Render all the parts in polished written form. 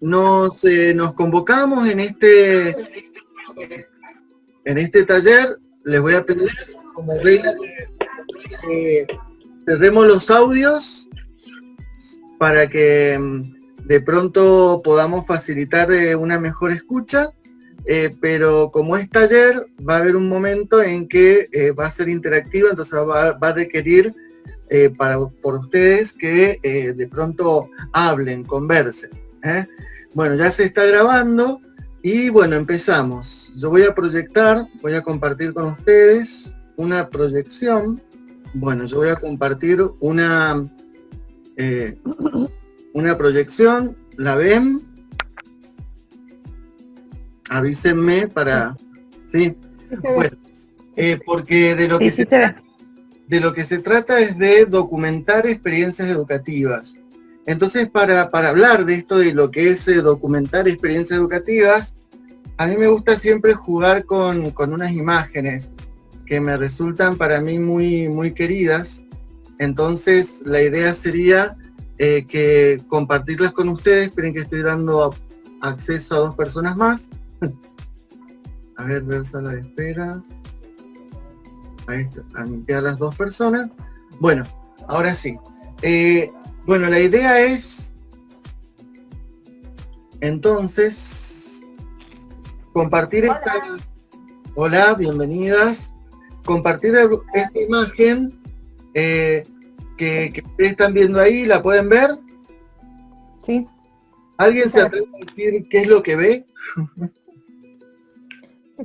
nos convocamos en este taller. Les voy a pedir como regla que cerremos los audios para que de pronto podamos facilitar una mejor escucha, pero como es taller, va a haber un momento en que va a ser interactivo, entonces va a requerir por ustedes que de pronto hablen, conversen. Bueno, ya se está grabando y bueno, empezamos. Yo voy a proyectar, voy a compartir con ustedes una proyección. Bueno, yo voy a compartir una proyección. ¿La ven? Avísenme para... ¿Sí? Bueno, porque de lo que se trata es de documentar experiencias educativas. Entonces, para hablar de esto, de lo que es documentar experiencias educativas, a mí me gusta siempre jugar con unas imágenes que me resultan para mí muy, muy queridas. Entonces, la idea sería que compartirlas con ustedes. Esperen que estoy dando acceso a 2 personas más. A ver, ver sala de espera. Ahí está, admitir a las 2 personas. Bueno, ahora sí. Bueno, la idea es, entonces, compartir esta... Hola, bienvenidas. Compartir esta imagen que ustedes están viendo ahí. ¿La pueden ver? Sí. ¿Alguien se atreve a decir qué es lo que ve?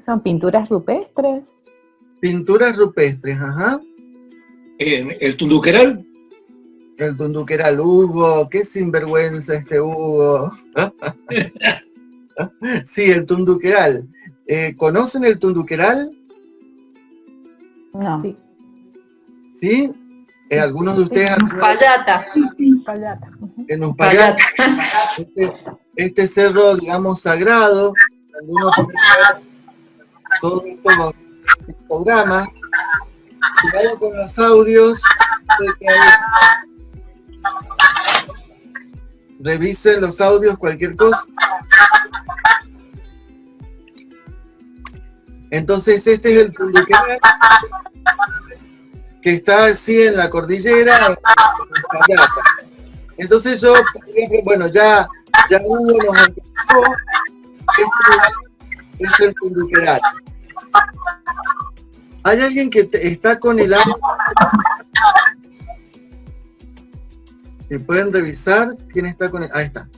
Son pinturas rupestres. Pinturas rupestres, ajá. ¿El Tunduqueral? El Tunduqueral, Hugo, qué sinvergüenza este Hugo. Sí, el Tunduqueral. ¿Conocen el Tunduqueral? No. Sí. ¿Sí? Algunos de ustedes... Uspallata. Uspallata. En Uspallata. Este cerro, digamos, sagrado, donde uno puede ver todos estos programas. Cuidado con los audios. Revisen los audios, cualquier cosa. Entonces este es el Tunduqueral, que está así en la cordillera, en Uspallata. Entonces yo, bueno, ya Hugo nos anticipó, este lugar es el Tunduqueral. ¿Hay alguien que está con el audio? Si pueden revisar quién está con el... Ahí está.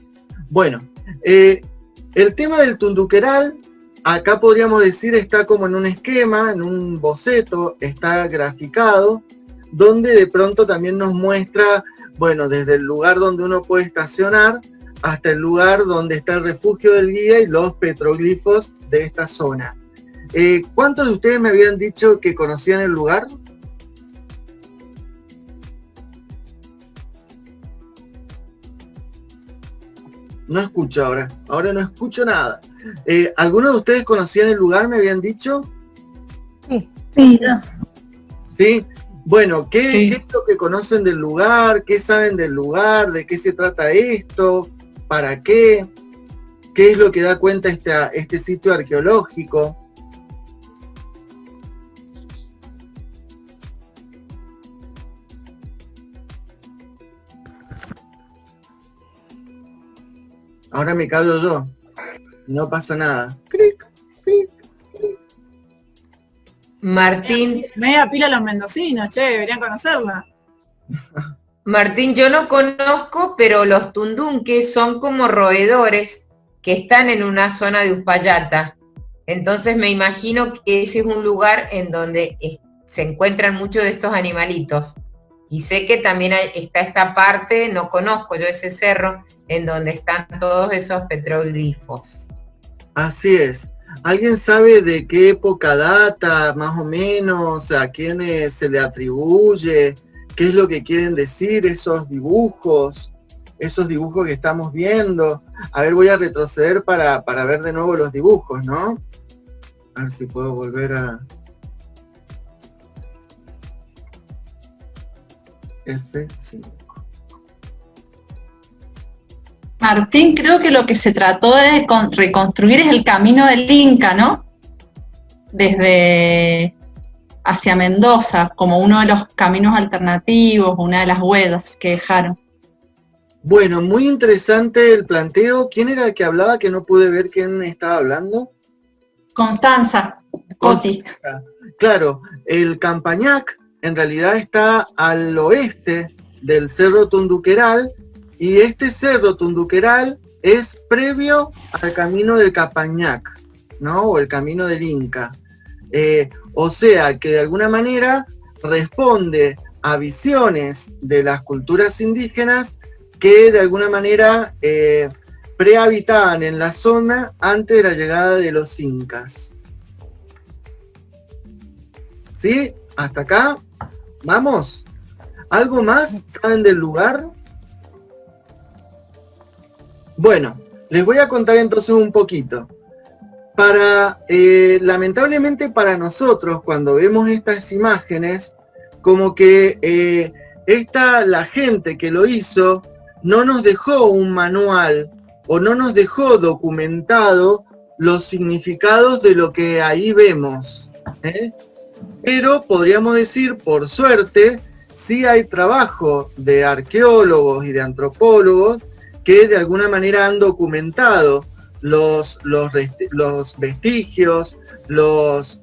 Bueno, el tema del Tunduqueral, acá podríamos decir, está como en un esquema, en un boceto, está graficado, donde de pronto también nos muestra, bueno, desde el lugar donde uno puede estacionar hasta el lugar donde está el refugio del guía y los petroglifos de esta zona. ¿Cuántos de ustedes me habían dicho que conocían el lugar? No escucho ahora no escucho nada. ¿Algunos de ustedes conocían el lugar, me habían dicho? Sí. Sí, ya. ¿Sí? Bueno, ¿qué Sí. es lo que conocen del lugar? ¿Qué saben del lugar? ¿De qué se trata esto? ¿Para qué? ¿Qué es lo que da cuenta este sitio arqueológico? Ahora me callo yo. No pasa nada. Cric, cric. Martín, Media pila los mendocinos, che, deberían conocerla. Martín, yo no conozco, pero los tundunques son como roedores que están en una zona de Uspallata. Entonces me imagino que ese es un lugar en donde se encuentran muchos de estos animalitos. Y sé que también está esta parte, no conozco yo ese cerro, en donde están todos esos petroglifos. Así es. ¿Alguien sabe de qué época data, más o menos, a quién se le atribuye? ¿Qué es lo que quieren decir esos dibujos que estamos viendo? A ver, voy a retroceder para ver de nuevo los dibujos, ¿no? A ver si puedo volver a... F5. Martín, creo que lo que se trató de reconstruir es el camino del Inca, ¿no? Desde hacia Mendoza, como uno de los caminos alternativos, una de las huellas que dejaron. Bueno, muy interesante el planteo. ¿Quién era el que hablaba que no pude ver quién estaba hablando? Constanza, Coti. Claro, el Campañac en realidad está al oeste del Cerro Tunduqueral, y este Cerro Tunduqueral es previo al camino del Campañac, ¿no? O el camino del Inca. O sea que de alguna manera responde a visiones de las culturas indígenas que de alguna manera prehabitaban en la zona antes de la llegada de los incas. ¿Sí? ¿Hasta acá? ¿Vamos? ¿Algo más saben del lugar? Bueno, les voy a contar entonces un poquito. Lamentablemente para nosotros, cuando vemos estas imágenes, como que la gente que lo hizo no nos dejó un manual o no nos dejó documentado los significados de lo que ahí vemos, ¿eh? Pero podríamos decir, por suerte, sí hay trabajo de arqueólogos y de antropólogos que de alguna manera han documentado los vestigios, las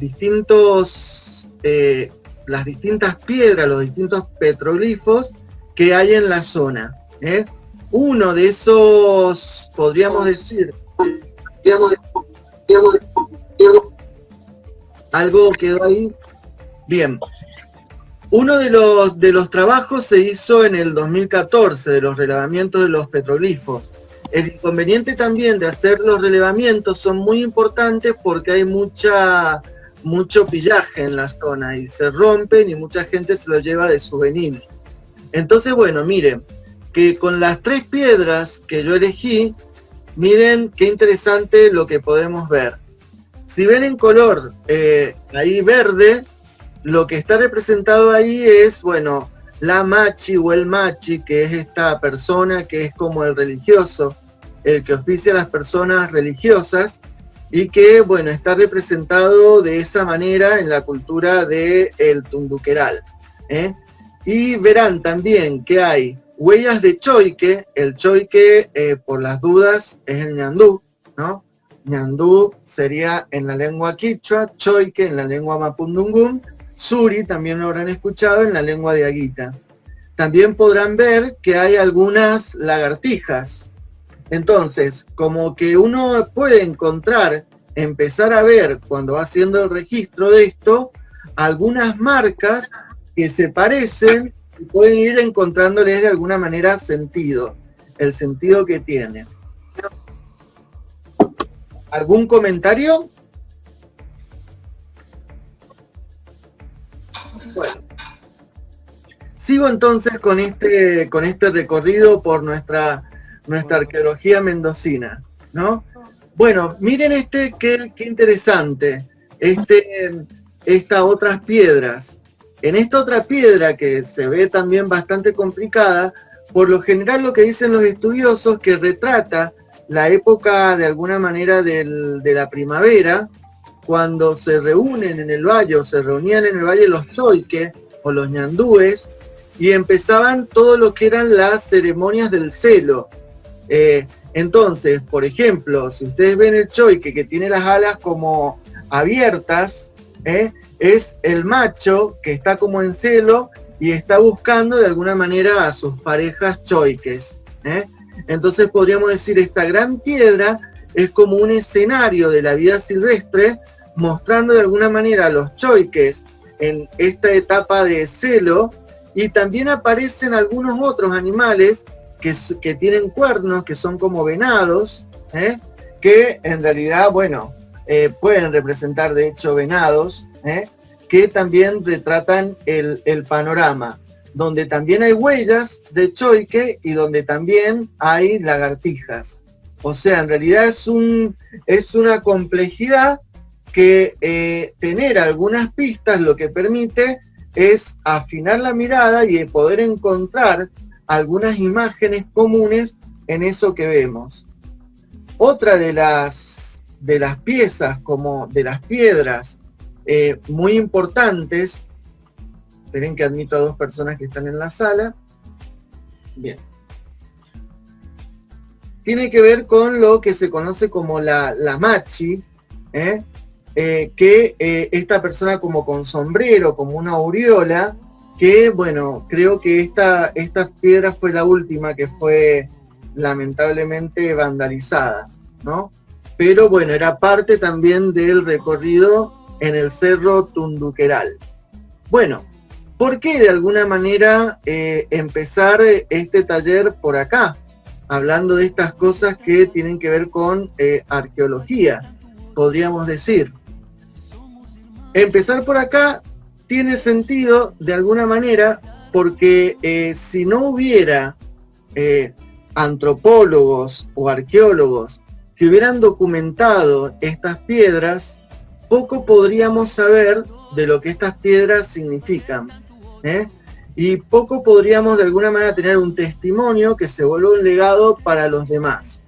distintas piedras, los distintos petroglifos que hay en la zona, ¿eh? Uno de esos, podríamos decir, algo quedó ahí. Bien. Uno de los trabajos se hizo en el 2014, de los relevamientos de los petroglifos. El inconveniente también de hacer los relevamientos son muy importantes porque hay mucho pillaje en la zona y se rompen y mucha gente se lo lleva de souvenir. Entonces, bueno, miren, que con las 3 piedras que yo elegí, miren qué interesante lo que podemos ver. Si ven en color ahí verde, lo que está representado ahí es, bueno, la machi o el machi, que es esta persona que es como el religioso, el que oficia a las personas religiosas, y que, bueno, está representado de esa manera en la cultura del Tunduqueral, ¿eh? Y verán también que hay huellas de choique. El choique, por las dudas, es el ñandú, ¿no? Ñandú sería en la lengua quichua, choique en la lengua mapudungún, suri también lo habrán escuchado en la lengua de Aguita. También podrán ver que hay algunas lagartijas. Entonces, como que uno puede empezar a ver cuando va haciendo el registro de esto, algunas marcas que se parecen y pueden ir encontrándoles de alguna manera sentido, el sentido que tiene. ¿Algún comentario? Bueno, sigo entonces con este recorrido por nuestra arqueología mendocina, ¿no? Bueno, miren qué interesante, estas otras piedras. En esta otra piedra que se ve también bastante complicada, por lo general lo que dicen los estudiosos que retrata la época de alguna manera de la primavera, cuando se reúnen en el valle, o se reunían en el valle los choiques o los ñandúes, y empezaban todo lo que eran las ceremonias del celo. Entonces, por ejemplo, si ustedes ven el choique que tiene las alas como abiertas, es el macho que está como en celo y está buscando de alguna manera a sus parejas choiques. Entonces podríamos decir, esta gran piedra es como un escenario de la vida silvestre, mostrando de alguna manera a los choiques en esta etapa de celo, y también aparecen algunos otros animales que tienen cuernos, que son como venados, que en realidad, bueno, pueden representar de hecho venados, que también retratan el panorama, donde también hay huellas de choique y donde también hay lagartijas. O sea, en realidad es una complejidad que tener algunas pistas lo que permite es afinar la mirada y poder encontrar algunas imágenes comunes en eso que vemos. Otra de las piezas, como de las piedras muy importantes, esperen que admito a 2 personas que están en la sala. Bien. Tiene que ver con lo que se conoce como la machi, que esta persona como con sombrero, como una aureola, que bueno, creo que esta piedra fue la última que fue lamentablemente vandalizada, ¿no? Pero bueno, era parte también del recorrido en el Cerro Tunduqueral. Bueno, ¿por qué de alguna manera empezar este taller por acá? Hablando de estas cosas que tienen que ver con arqueología, podríamos decir. Empezar por acá tiene sentido de alguna manera porque si no hubiera antropólogos o arqueólogos que hubieran documentado estas piedras, poco podríamos saber de lo que estas piedras significan, y poco podríamos de alguna manera tener un testimonio que se vuelva un legado para los demás.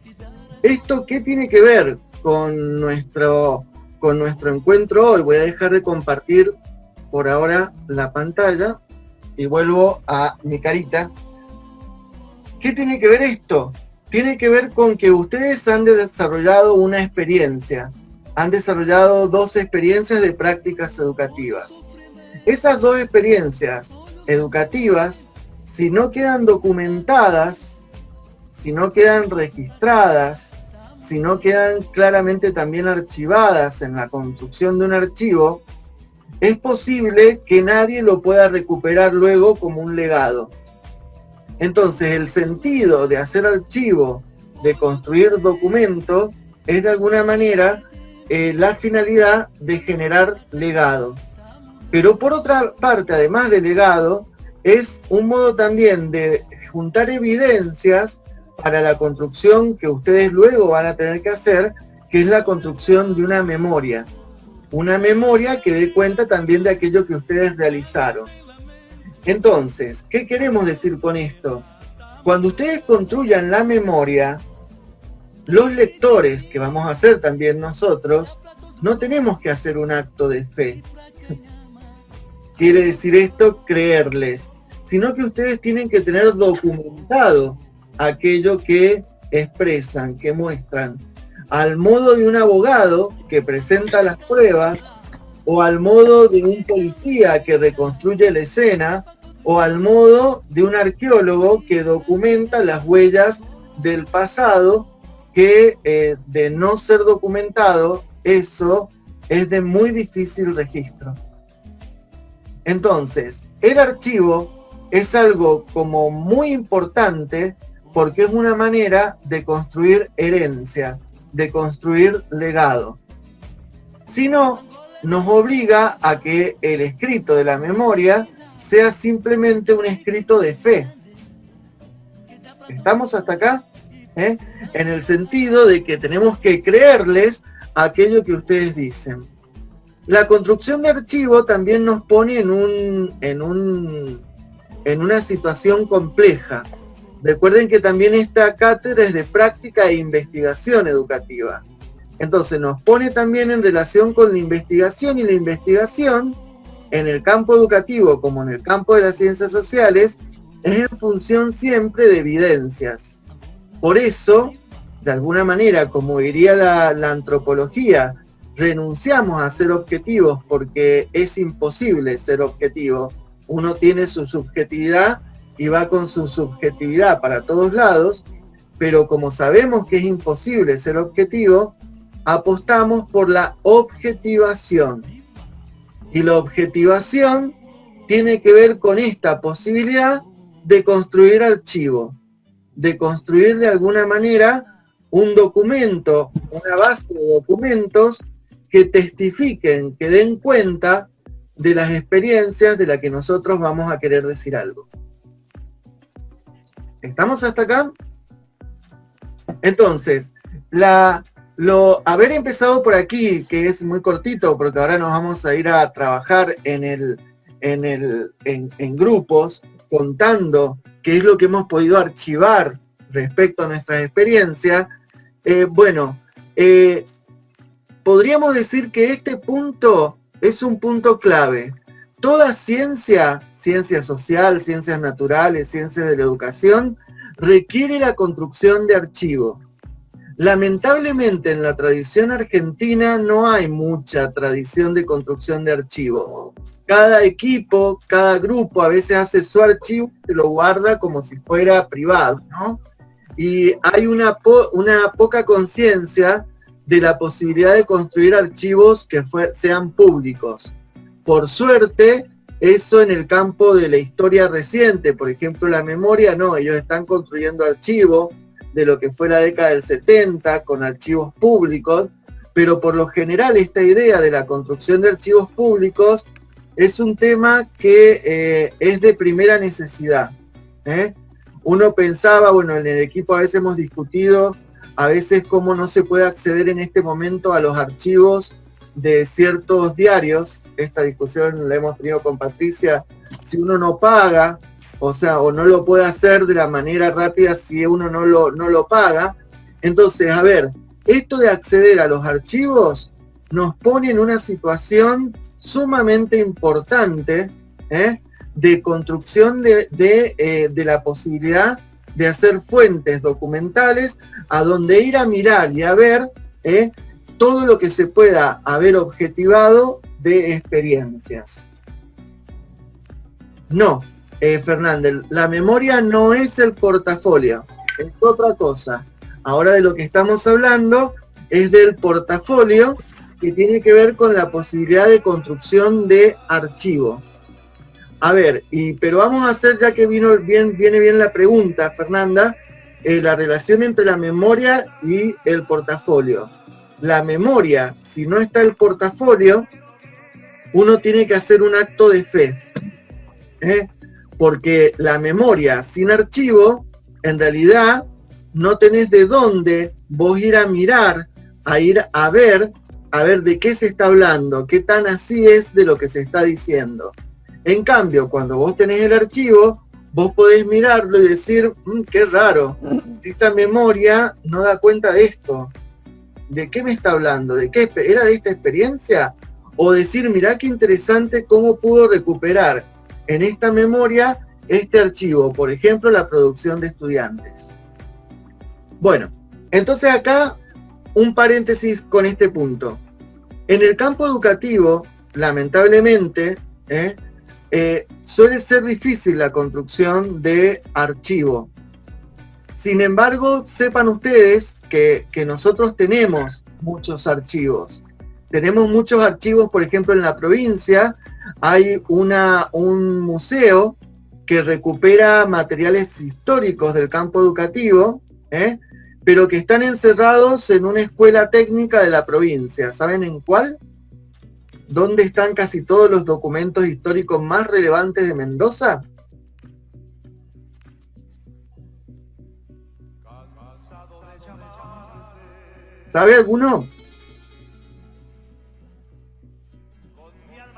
¿Esto qué tiene que ver con nuestro encuentro hoy? Voy a dejar de compartir por ahora la pantalla y vuelvo a mi carita. ¿Qué tiene que ver esto? Tiene que ver con que ustedes han desarrollado una experiencia, han desarrollado 2 experiencias de prácticas educativas. Esas 2 experiencias educativas, si no quedan documentadas, si no quedan registradas, si no quedan claramente también archivadas en la construcción de un archivo, es posible que nadie lo pueda recuperar luego como un legado. Entonces, el sentido de hacer archivo, de construir documento, es de alguna manera la finalidad de generar legado. Pero por otra parte, además de legado, es un modo también de juntar evidencias para la construcción que ustedes luego van a tener que hacer, que es la construcción de una memoria. Una memoria que dé cuenta también de aquello que ustedes realizaron. Entonces, ¿qué queremos decir con esto? Cuando ustedes construyan la memoria, los lectores, que vamos a hacer también nosotros, no tenemos que hacer un acto de fe. Quiere decir esto, creerles, sino que ustedes tienen que tener documentado aquello que expresan, que muestran, al modo de un abogado que presenta las pruebas, o al modo de un policía que reconstruye la escena, o al modo de un arqueólogo que documenta las huellas del pasado, que de no ser documentado, eso es de muy difícil registro. Entonces, el archivo es algo como muy importante porque es una manera de construir herencia, de construir legado. Si no, nos obliga a que el escrito de la memoria sea simplemente un escrito de fe. ¿Estamos hasta acá? En el sentido de que tenemos que creerles aquello que ustedes dicen. La construcción de archivo también nos pone en una situación compleja. Recuerden que también esta cátedra es de práctica e investigación educativa. Entonces nos pone también en relación con la investigación, y la investigación en el campo educativo como en el campo de las ciencias sociales es en función siempre de evidencias. Por eso, de alguna manera, como diría la antropología, renunciamos a ser objetivos porque es imposible ser objetivo. Uno tiene su subjetividad y va con su subjetividad para todos lados, pero como sabemos que es imposible ser objetivo, apostamos por la objetivación. Y la objetivación tiene que ver con esta posibilidad de construir archivo, de construir de alguna manera un documento, una base de documentos que testifiquen, que den cuenta de las experiencias de las que nosotros vamos a querer decir algo. ¿Estamos hasta acá? Entonces, haber empezado por aquí, que es muy cortito, porque ahora nos vamos a ir a trabajar en grupos, contando qué es lo que hemos podido archivar respecto a nuestras experiencias, podríamos decir que este punto es un punto clave. Toda ciencia social, ciencias naturales, ciencias de la educación, requiere la construcción de archivo. Lamentablemente en la tradición argentina no hay mucha tradición de construcción de archivo. Cada equipo, cada grupo a veces hace su archivo y se lo guarda como si fuera privado, ¿no? Y hay una poca conciencia de la posibilidad de construir archivos que sean públicos. Por suerte, eso en el campo de la historia reciente, por ejemplo la memoria, no, ellos están construyendo archivos de lo que fue la década del 70 con archivos públicos, pero por lo general esta idea de la construcción de archivos públicos es un tema que es de primera necesidad. Uno pensaba, bueno, en el equipo a veces hemos discutido a veces cómo no se puede acceder en este momento a los archivos de ciertos diarios. Esta discusión la hemos tenido con Patricia, si uno no paga, o no lo puede hacer de la manera rápida si uno no lo paga. Entonces, a ver, esto de acceder a los archivos nos pone en una situación sumamente importante, de construcción de la posibilidad de hacer fuentes documentales a donde ir a mirar y a ver todo lo que se pueda haber objetivado de experiencias. No, Fernández, la memoria no es el portafolio, es otra cosa. Ahora de lo que estamos hablando es del portafolio, que tiene que ver con la posibilidad de construcción de archivo. A ver, pero vamos a hacer, ya que viene bien la pregunta, Fernanda, la relación entre la memoria y el portafolio. La memoria, si no está el portafolio, uno tiene que hacer un acto de fe. Porque la memoria sin archivo, en realidad, no tenés de dónde vos ir a mirar, a ir a ver de qué se está hablando, qué tan así es de lo que se está diciendo. En cambio, cuando vos tenés el archivo, vos podés mirarlo y decir, qué raro, esta memoria no da cuenta de esto. ¿De qué me está hablando? ¿De qué? ¿Era de esta experiencia? O decir, mirá qué interesante cómo pudo recuperar en esta memoria este archivo, por ejemplo, la producción de estudiantes. Bueno, entonces acá un paréntesis con este punto. En el campo educativo, lamentablemente, suele ser difícil la construcción de archivo. Sin embargo, sepan ustedes que nosotros tenemos muchos archivos. Tenemos muchos archivos, por ejemplo, en la provincia hay un museo que recupera materiales históricos del campo educativo, pero que están encerrados en una escuela técnica de la provincia. ¿Saben en cuál? ¿Dónde están casi todos los documentos históricos más relevantes de Mendoza? ¿Sabe alguno?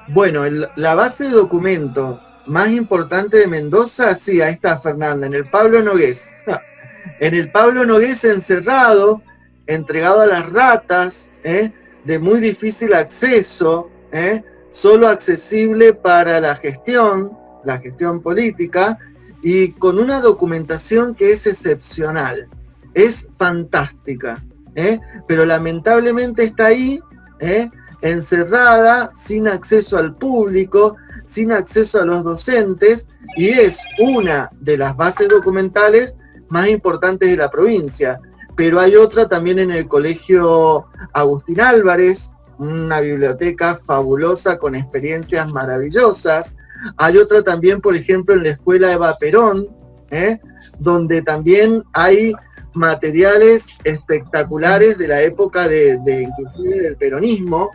Bueno, la base de documentos más importante de Mendoza, sí, ahí está Fernanda, en el Pablo Nogués. En el Pablo Nogués encerrado, entregado a las ratas, de muy difícil acceso, solo accesible para la gestión política, y con una documentación que es excepcional, es fantástica, pero lamentablemente está ahí, encerrada, sin acceso al público, sin acceso a los docentes, y es una de las bases documentales más importantes de la provincia. Pero hay otra también en el Colegio Agustín Álvarez, una biblioteca fabulosa con experiencias maravillosas. Hay otra también, por ejemplo, en la Escuela Eva Perón, donde también hay materiales espectaculares de la época inclusive del peronismo,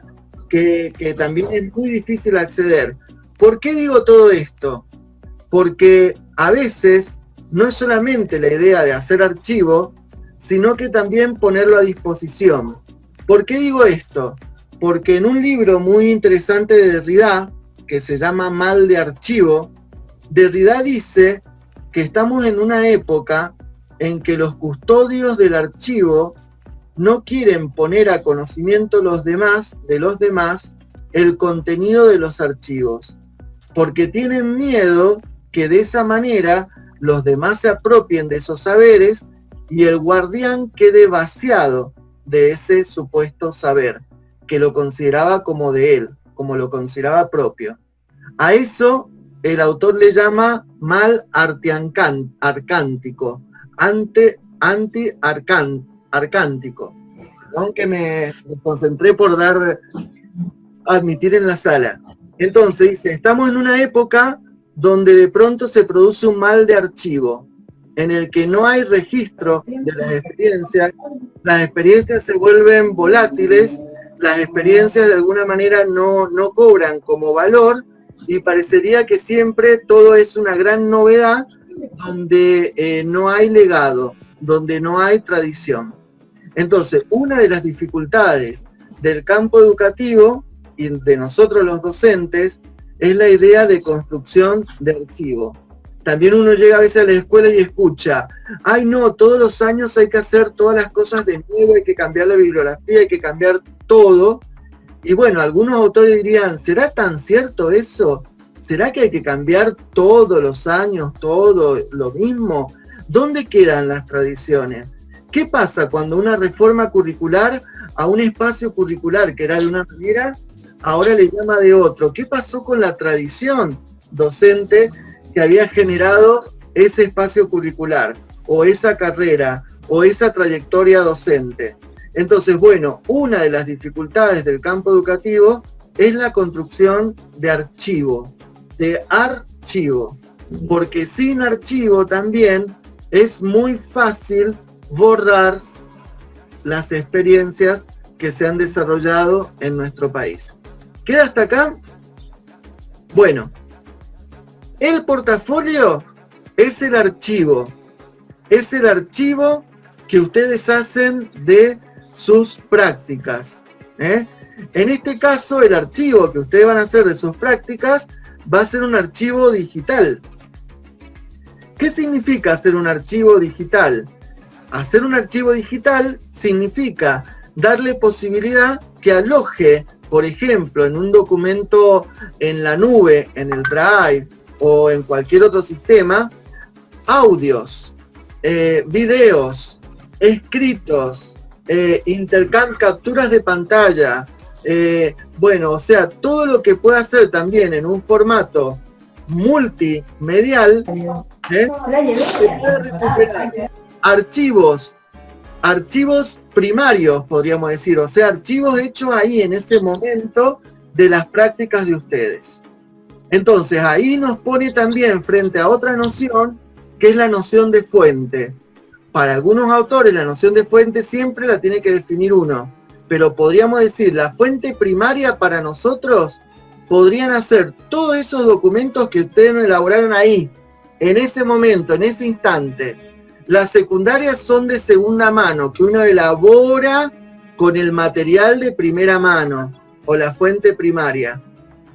que también es muy difícil acceder. ¿Por qué digo todo esto? Porque a veces no es solamente la idea de hacer archivo, sino que también ponerlo a disposición. ¿Por qué digo esto? Porque en un libro muy interesante de Derrida, que se llama Mal de Archivo, Derrida dice que estamos en una época en que los custodios del archivo no quieren poner a conocimiento de los demás el contenido de los archivos, porque tienen miedo que de esa manera los demás se apropien de esos saberes y el guardián quede vaciado de ese supuesto saber, que lo consideraba como de él, como lo consideraba propio. A eso el autor le llama mal arcántico, anti-arcántico. Aunque me concentré por admitir en la sala. Entonces dice, estamos en una época donde de pronto se produce un mal de archivo, en el que no hay registro de las experiencias se vuelven volátiles, las experiencias de alguna manera no cobran como valor, y parecería que siempre todo es una gran novedad, donde no hay legado, donde no hay tradición. Entonces, una de las dificultades del campo educativo y de nosotros los docentes es la idea de construcción de archivo. También uno llega a veces a la escuela y escucha, ay no, todos los años hay que hacer todas las cosas de nuevo, hay que cambiar la bibliografía, hay que cambiar todo. Y bueno, algunos autores dirían, ¿será tan cierto eso? ¿Será que hay que cambiar todos los años, todo lo mismo? ¿Dónde quedan las tradiciones? ¿Qué pasa cuando una reforma curricular a un espacio curricular que era de una manera, ahora le llama de otro? ¿Qué pasó con la tradición docente que había generado ese espacio curricular, o esa carrera, o esa trayectoria docente? Entonces, bueno, una de las dificultades del campo educativo es la construcción de archivo, porque sin archivo también es muy fácil borrar las experiencias que se han desarrollado en nuestro país. ¿Queda hasta acá? Bueno, el portafolio es el archivo que ustedes hacen de sus prácticas, ¿eh? En este caso, el archivo que ustedes van a hacer de sus prácticas va a ser un archivo digital. ¿Qué significa hacer un archivo digital? Hacer un archivo digital significa darle posibilidad que aloje, por ejemplo, en un documento en la nube, en el Drive o en cualquier otro sistema, audios, videos, escritos, capturas de pantalla, bueno, o sea, todo lo que pueda hacer también en un formato multimedial, se puede recuperar. Archivos primarios, podríamos decir, o sea, archivos hechos ahí en ese momento de las prácticas de ustedes. Entonces, ahí nos pone también frente a otra noción, que es la noción de fuente. Para algunos autores, la noción de fuente siempre la tiene que definir uno, pero podríamos decir, la fuente primaria para nosotros podrían ser todos esos documentos que ustedes nos elaboraron ahí, en ese momento, en ese instante. Las secundarias son de segunda mano, que uno elabora con el material de primera mano, o la fuente primaria.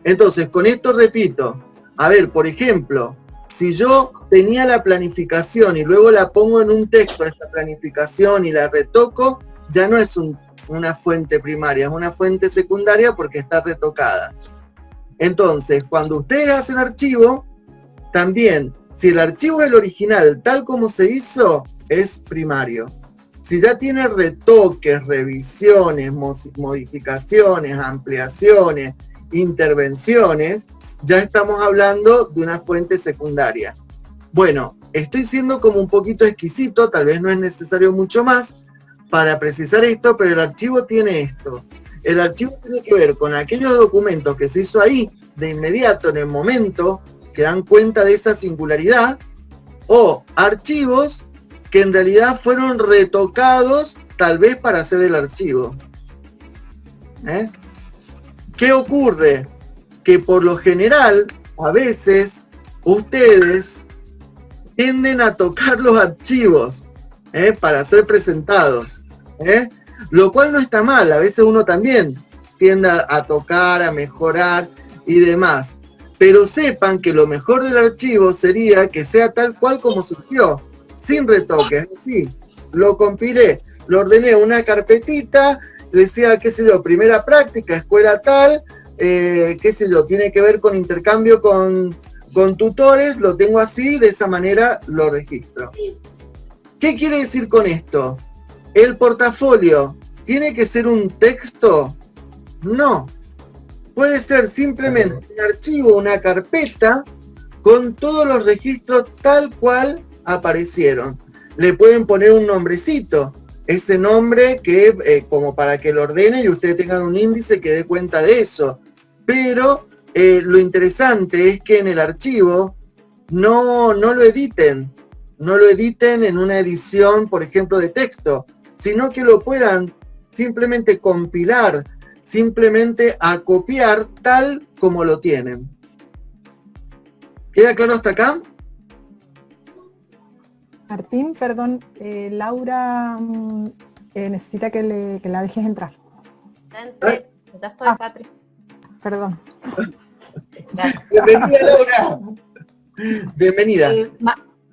Entonces, con esto repito, a ver, por ejemplo, si yo tenía la planificación y luego la pongo en un texto, esta planificación, y la retoco, ya no es una fuente primaria, es una fuente secundaria porque está retocada. Entonces, cuando ustedes hacen archivo, también, si el archivo es el original, tal como se hizo, es primario. Si ya tiene retoques, revisiones, modificaciones, ampliaciones, intervenciones, ya estamos hablando de una fuente secundaria. Bueno, estoy siendo como un poquito exquisito, tal vez no es necesario mucho más para precisar esto, pero el archivo tiene esto. El archivo tiene que ver con aquellos documentos que se hizo ahí, de inmediato, en el momento, que dan cuenta de esa singularidad, o archivos que en realidad fueron retocados, tal vez para hacer el archivo. ¿Qué ocurre? Que por lo general, a veces, ustedes tienden a tocar los archivos para ser presentados, lo cual no está mal. A veces uno también tiende a tocar, a mejorar y demás, pero sepan que lo mejor del archivo sería que sea tal cual como surgió. sin retoques, sí, lo compilé, lo ordené en una carpetita, decía, qué sé yo, primera práctica, escuela tal, qué sé yo, tiene que ver con intercambio con tutores, lo tengo así, de esa manera lo registro. ¿Qué quiere decir con esto? ¿El portafolio tiene que ser un texto? No. Puede ser simplemente un archivo, una carpeta, con todos los registros tal cual aparecieron. Le pueden poner un nombrecito, ese nombre que como para que lo ordenen y ustedes tengan un índice que dé cuenta de eso. Pero lo interesante es que en el archivo no lo editen en una edición, por ejemplo, de texto, sino que lo puedan simplemente compilar, simplemente acopiar tal como lo tienen. ¿Queda claro hasta acá? Martín, perdón, Laura necesita que la dejes entrar. Ya estoy, Patri. Perdón. Bienvenida, Laura. Bienvenida.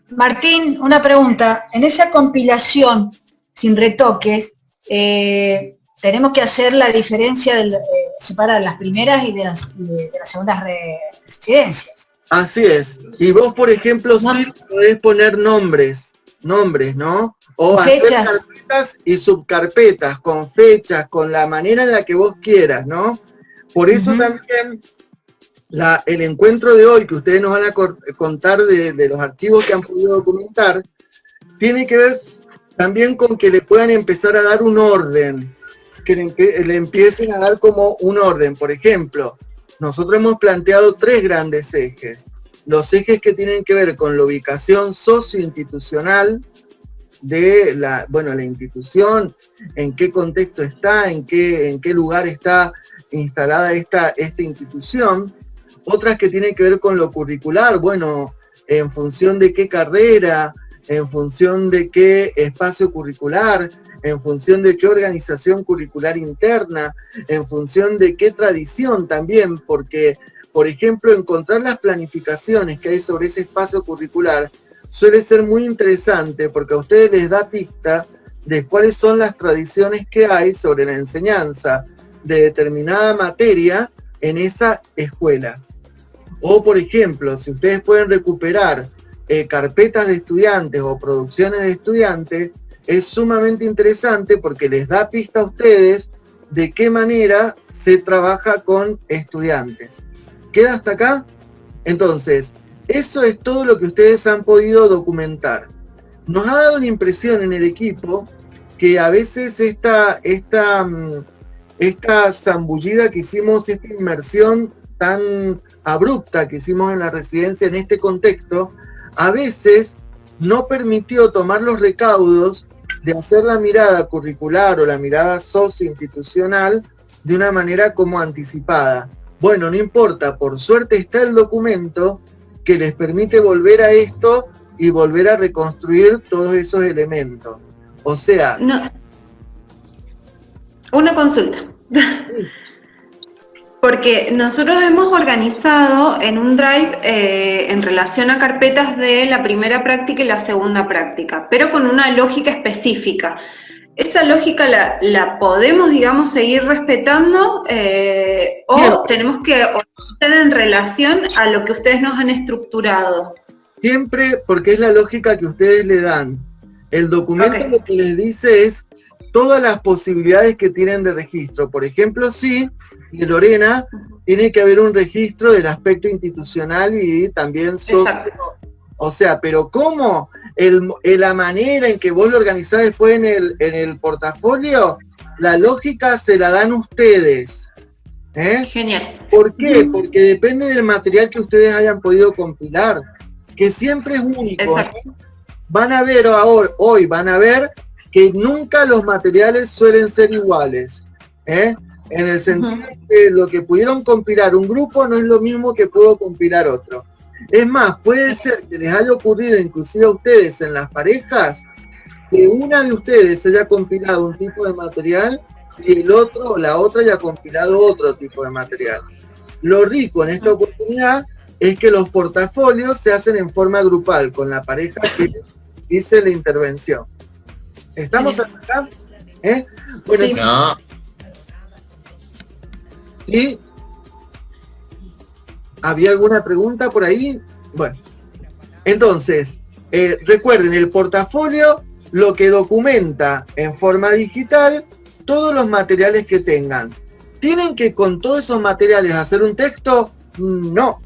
Martín, una pregunta. En esa compilación sin retoques, tenemos que hacer la diferencia, separar las primeras y de las segundas residencias. Así es. Y vos, por ejemplo, sí podés poner nombres, ¿no? O hacer carpetas y subcarpetas, con fechas, con la manera en la que vos quieras, ¿no? Por eso también el encuentro de hoy, que ustedes nos van a contar de los archivos que han podido documentar, tiene que ver también con que le puedan empezar a dar un orden, que le empiecen a dar como un orden. Por ejemplo, nosotros hemos planteado 3 grandes ejes. Los ejes que tienen que ver con la ubicación socioinstitucional de la institución, en qué contexto está, en qué lugar está instalada esta institución. Otras que tienen que ver con lo curricular, bueno, en función de qué carrera, en función de qué espacio curricular, en función de qué organización curricular interna, en función de qué tradición también, porque, por ejemplo, encontrar las planificaciones que hay sobre ese espacio curricular suele ser muy interesante porque a ustedes les da pista de cuáles son las tradiciones que hay sobre la enseñanza de determinada materia en esa escuela. O, por ejemplo, si ustedes pueden recuperar carpetas de estudiantes o producciones de estudiantes, es sumamente interesante porque les da pista a ustedes de qué manera se trabaja con estudiantes. ¿Queda hasta acá? Entonces, eso es todo lo que ustedes han podido documentar. Nos ha dado la impresión en el equipo que a veces esta zambullida que hicimos, esta inmersión tan abrupta que hicimos en la residencia en este contexto, a veces no permitió tomar los recaudos de hacer la mirada curricular o la mirada socioinstitucional de una manera como anticipada. Bueno, no importa, por suerte está el documento que les permite volver a esto y volver a reconstruir todos esos elementos. O sea... No. Una consulta. Porque nosotros hemos organizado en un drive en relación a carpetas de la primera práctica y la segunda práctica, pero con una lógica específica. ¿Esa lógica la podemos, digamos, seguir respetando o tenemos que estar en relación a lo que ustedes nos han estructurado? Siempre, porque es la lógica que ustedes le dan. El documento lo que les dice es todas las posibilidades que tienen de registro. Por ejemplo, sí, de Lorena, tiene que haber un registro del aspecto institucional y también socio. O sea, pero ¿cómo? La manera en que vos lo organizás después en el portafolio, la lógica se la dan ustedes. Genial. ¿Por qué? Porque depende del material que ustedes hayan podido compilar, que siempre es único. Van a ver hoy, van a ver que nunca los materiales suelen ser iguales. En el sentido de lo que pudieron compilar un grupo no es lo mismo que pudo compilar otro. Es más, puede ser que les haya ocurrido inclusive a ustedes en las parejas, que una de ustedes haya compilado un tipo de material y el otro o la otra haya compilado otro tipo de material. Lo rico en esta oportunidad es que los portafolios se hacen en forma grupal, con la pareja hice la intervención. ¿Estamos acá? Bueno, Sí. No. ¿sí? ¿Había alguna pregunta por ahí? Bueno, entonces, recuerden, el portafolio lo que documenta en forma digital todos los materiales que tengan. ¿Tienen que con todos esos materiales hacer un texto? No.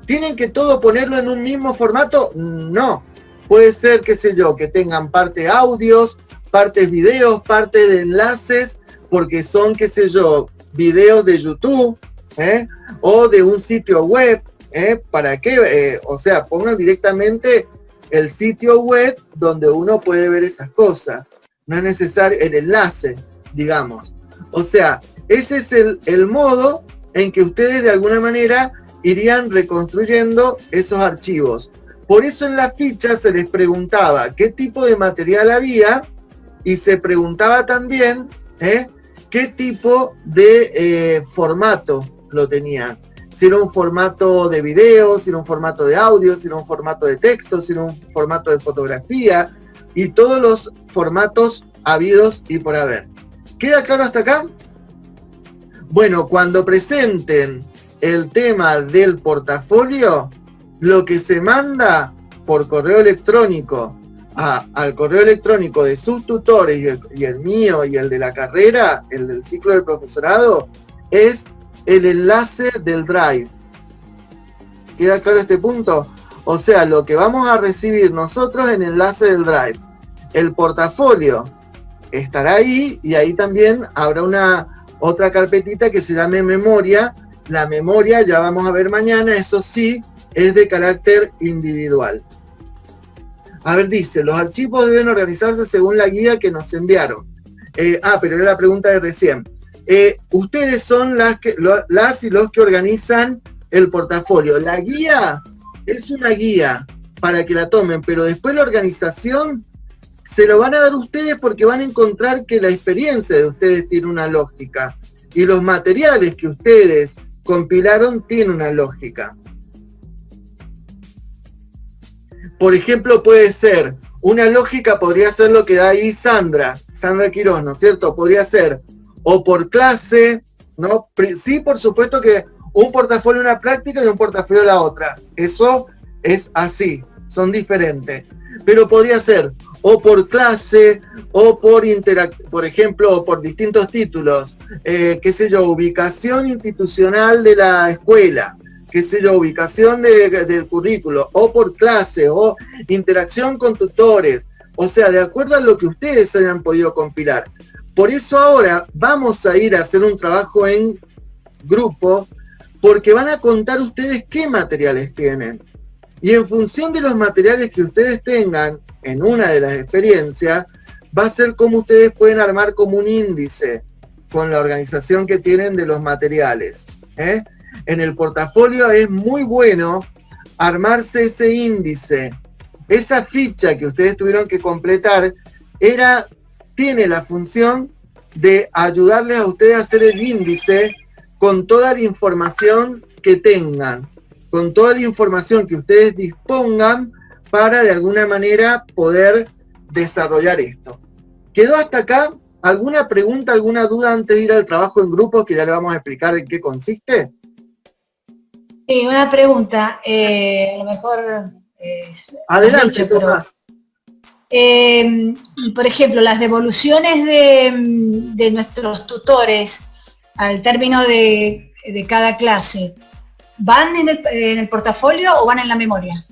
¿Tienen que todo ponerlo en un mismo formato? No. Puede ser, qué sé yo, que tengan parte audios, partes videos, parte de enlaces, porque son, qué sé yo, videos de YouTube, o de un sitio web, ¿para qué? O sea, pongan directamente el sitio web donde uno puede ver esas cosas. No es necesario el enlace, digamos. O sea, ese es el modo en que ustedes de alguna manera irían reconstruyendo esos archivos. Por eso en la ficha se les preguntaba qué tipo de material había y se preguntaba también qué tipo de formato lo tenían. Si era un formato de video, si era un formato de audio, si era un formato de texto, si era un formato de fotografía y todos los formatos habidos y por haber. ¿Queda claro hasta acá? Bueno, cuando presenten el tema del portafolio, lo que se manda por correo electrónico al correo electrónico de sus tutores y el mío y el de la carrera, el del ciclo del profesorado, es el enlace del Drive. ¿Queda claro este punto? O sea, lo que vamos a recibir nosotros en el enlace del Drive. El portafolio estará ahí y ahí también habrá otra carpetita que se llame memoria. La memoria, ya vamos a ver mañana, eso sí, es de carácter individual. A ver, dice, los archivos deben organizarse según la guía que nos enviaron. Pero era la pregunta de recién. Ustedes son las y los que organizan el portafolio. La guía es una guía para que la tomen, pero después la organización se lo van a dar ustedes porque van a encontrar que la experiencia de ustedes tiene una lógica y los materiales que ustedes compilaron tienen una lógica. Por ejemplo, puede ser, una lógica podría ser lo que da ahí Sandra Quirós, ¿no es cierto? Podría ser o por clase, ¿no? Sí, por supuesto que un portafolio una práctica y un portafolio la otra. Eso es así, son diferentes. Pero podría ser o por clase o por ejemplo, por distintos títulos. Qué sé yo, ubicación institucional de la escuela. Qué sé yo, ubicación del currículo, o por clase, o interacción con tutores, o sea, de acuerdo a lo que ustedes hayan podido compilar. Por eso ahora vamos a ir a hacer un trabajo en grupo, porque van a contar ustedes qué materiales tienen. Y en función de los materiales que ustedes tengan en una de las experiencias, va a ser como ustedes pueden armar como un índice con la organización que tienen de los materiales. En el portafolio es muy bueno armarse ese índice. Esa ficha que ustedes tuvieron que completar tiene la función de ayudarles a ustedes a hacer el índice con toda la información que tengan, con toda la información que ustedes dispongan para de alguna manera poder desarrollar esto. ¿Quedó hasta acá? ¿Alguna pregunta, alguna duda antes de ir al trabajo en grupo que ya le vamos a explicar en qué consiste? Sí, una pregunta, a lo mejor... Adelante, Tomás. Por ejemplo, las devoluciones de nuestros tutores al término de cada clase, ¿van en el portafolio o van en la memoria?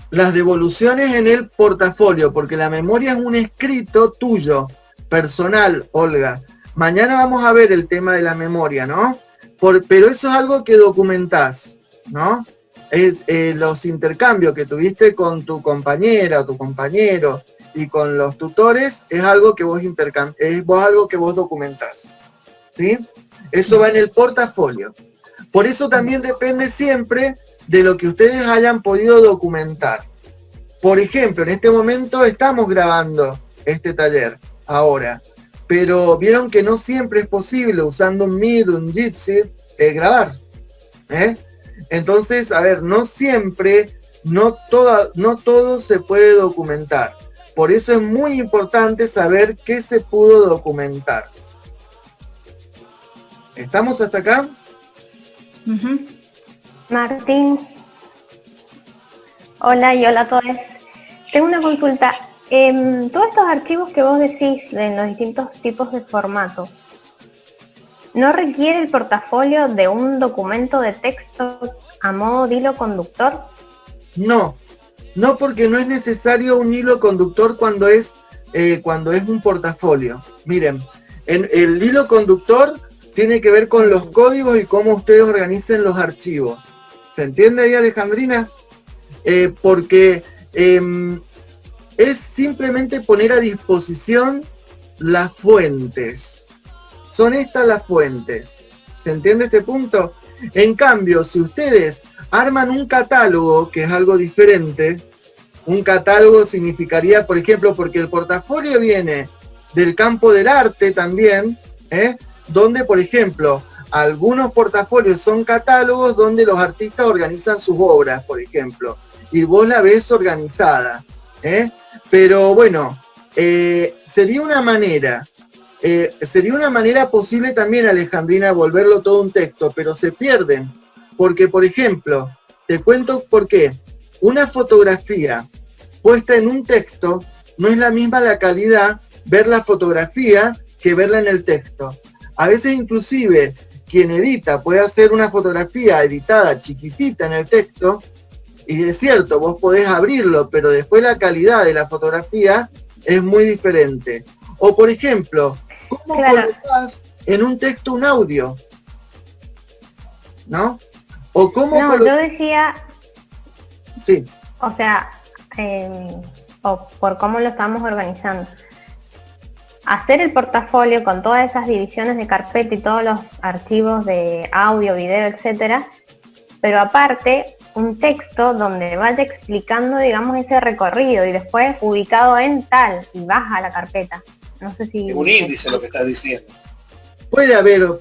Las devoluciones en el portafolio, porque la memoria es un escrito tuyo, personal, Olga. Mañana vamos a ver el tema de la memoria, ¿no? Pero eso es algo que documentás, ¿no? Es los intercambios que tuviste con tu compañera o tu compañero y con los tutores, es algo que vos documentás, ¿sí? Eso va en el portafolio. Por eso también depende siempre de lo que ustedes hayan podido documentar. Por ejemplo, en este momento estamos grabando este taller, ahora, pero vieron que no siempre es posible usando un Meet, un Jitsi, grabar. Entonces, a ver, no siempre no todo se puede documentar. Por eso es muy importante saber qué se pudo documentar. ¿Estamos hasta acá? Martín. Hola y hola a todos. Tengo una consulta. Todos estos archivos que vos decís en los distintos tipos de formato, ¿no requiere el portafolio de un documento de texto a modo de hilo conductor? No, porque no es necesario un hilo conductor cuando es un portafolio. Miren, el hilo conductor tiene que ver con los códigos y cómo ustedes organicen los archivos. ¿Se entiende ahí, Alejandrina? Porque es simplemente poner a disposición las fuentes. Son estas las fuentes. ¿Se entiende este punto? En cambio, si ustedes arman un catálogo, que es algo diferente, un catálogo significaría, por ejemplo, porque el portafolio viene del campo del arte también, donde, por ejemplo, algunos portafolios son catálogos donde los artistas organizan sus obras, por ejemplo, y vos la ves organizada, pero bueno, sería una manera posible también, Alejandrina, volverlo todo un texto, pero se pierden, porque, por ejemplo, te cuento por qué. Una fotografía puesta en un texto no es la misma la calidad ver la fotografía que verla en el texto. A veces inclusive quien edita puede hacer una fotografía editada chiquitita en el texto, y es cierto, vos podés abrirlo, pero después la calidad de la fotografía es muy diferente. O por ejemplo, ¿cómo colocás en un texto un audio? ¿No? O cómo No, yo decía, sí. O sea, o por cómo lo estamos organizando. Hacer el portafolio con todas esas divisiones de carpeta y todos los archivos de audio, video, etcétera, pero aparte un texto donde vaya explicando, digamos, ese recorrido y después ubicado en tal y baja la carpeta. No sé si... Es un índice lo que estás diciendo. Puede haber un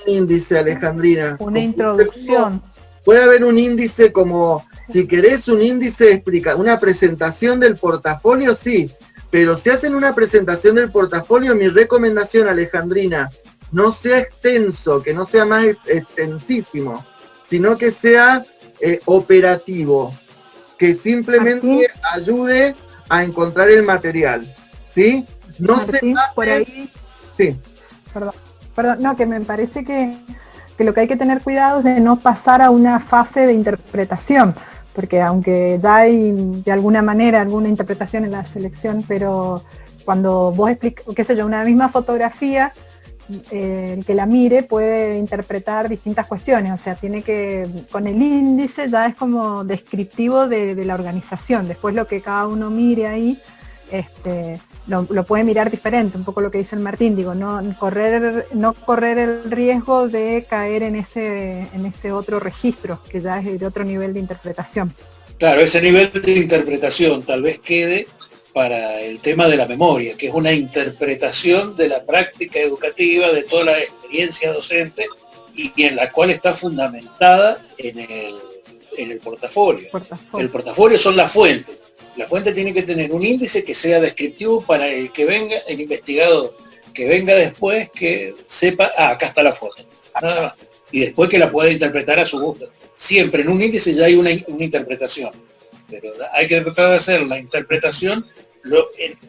índice, Alejandrina. Una introducción. Puede haber un índice como, si querés un índice explica, una presentación del portafolio, sí. Pero si hacen una presentación del portafolio, mi recomendación, Alejandrina, no sea extenso, que no sea más extensísimo, sino que sea operativo, que simplemente ayude a encontrar el material, ¿sí? No Martín, se base... por ahí... Sí. Perdón, no, que me parece que lo que hay que tener cuidado es de no pasar a una fase de interpretación, porque aunque ya hay de alguna manera alguna interpretación en la selección, pero cuando vos explicas, qué sé yo, una misma fotografía, el que la mire puede interpretar distintas cuestiones, o sea, tiene que, con el índice ya es como descriptivo de la organización, después lo que cada uno mire ahí, lo puede mirar diferente, un poco lo que dice el Martín, digo, no correr el riesgo de caer en ese otro registro, que ya es de otro nivel de interpretación. Claro, ese nivel de interpretación tal vez quede para el tema de la memoria, que es una interpretación de la práctica educativa, de toda la experiencia docente, y en la cual está fundamentada en el portafolio. El portafolio son las fuentes. La fuente tiene que tener un índice que sea descriptivo para el que venga, el investigador que venga después, que sepa, acá está la foto, nada más. Y después que la pueda interpretar a su gusto. Siempre en un índice ya hay una interpretación, pero hay que tratar de hacer la interpretación,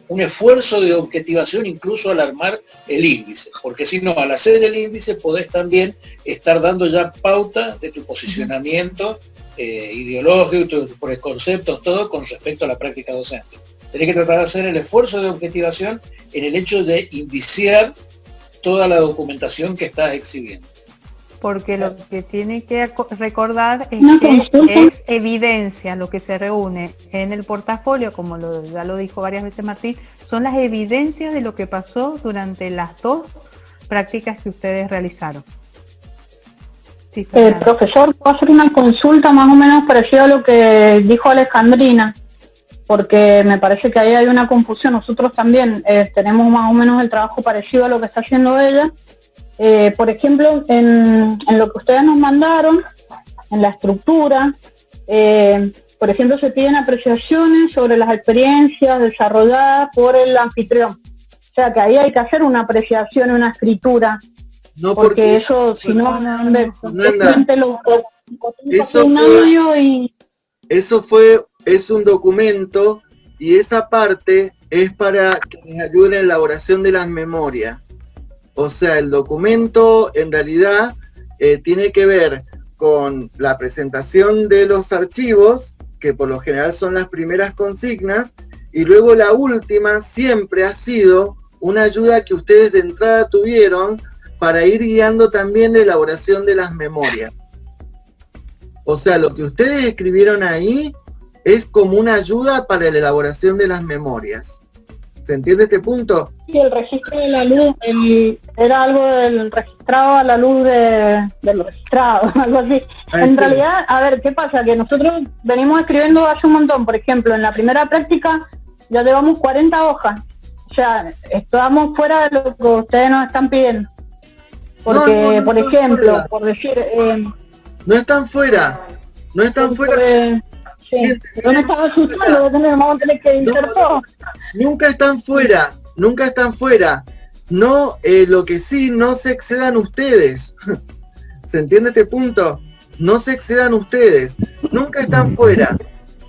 un esfuerzo de objetivación incluso al armar el índice, porque si no, al hacer el índice podés también estar dando ya pauta de tu posicionamiento ideológico, tus preconceptos, todo con respecto a la práctica docente. Tenés que tratar de hacer el esfuerzo de objetivación en el hecho de indiciar toda la documentación que estás exhibiendo. Porque lo que tiene que recordar es que es evidencia lo que se reúne en el portafolio, como ya lo dijo varias veces Martín, son las evidencias de lo que pasó durante las dos prácticas que ustedes realizaron. Sí, profesor, ¿puedo hacer una consulta más o menos parecida a lo que dijo Alejandrina? Porque me parece que ahí hay una confusión. Nosotros también tenemos más o menos el trabajo parecido a lo que está haciendo ella. Por ejemplo, en lo que ustedes nos mandaron, en la estructura, por ejemplo, se piden apreciaciones sobre las experiencias desarrolladas por el anfitrión. O sea, que ahí hay que hacer una apreciación, una escritura. No, porque eso, si no, es un documento, y esa parte es para que les ayude en la elaboración de las memorias. O sea, el documento en realidad tiene que ver con la presentación de los archivos, que por lo general son las primeras consignas, y luego la última siempre ha sido una ayuda que ustedes de entrada tuvieron para ir guiando también la elaboración de las memorias. O sea, lo que ustedes escribieron ahí es como una ayuda para la elaboración de las memorias. ¿Se entiende este punto? Sí, el registro de la luz era algo del registrado a la luz del registrado, algo así. En realidad, a ver, ¿qué pasa? Que nosotros venimos escribiendo hace un montón. Por ejemplo, en la primera práctica ya llevamos 40 hojas. O sea, estamos fuera de lo que ustedes nos están pidiendo. Porque, no, por ejemplo, fuera. Por decir... no están fuera. No están fuera. Sí. ¿Dónde estaba asustando? Vamos a tener que editar todo. Nunca están fuera. Nunca están fuera. No, lo que sí, no se excedan ustedes. ¿Se entiende este punto? No se excedan ustedes. Nunca están fuera.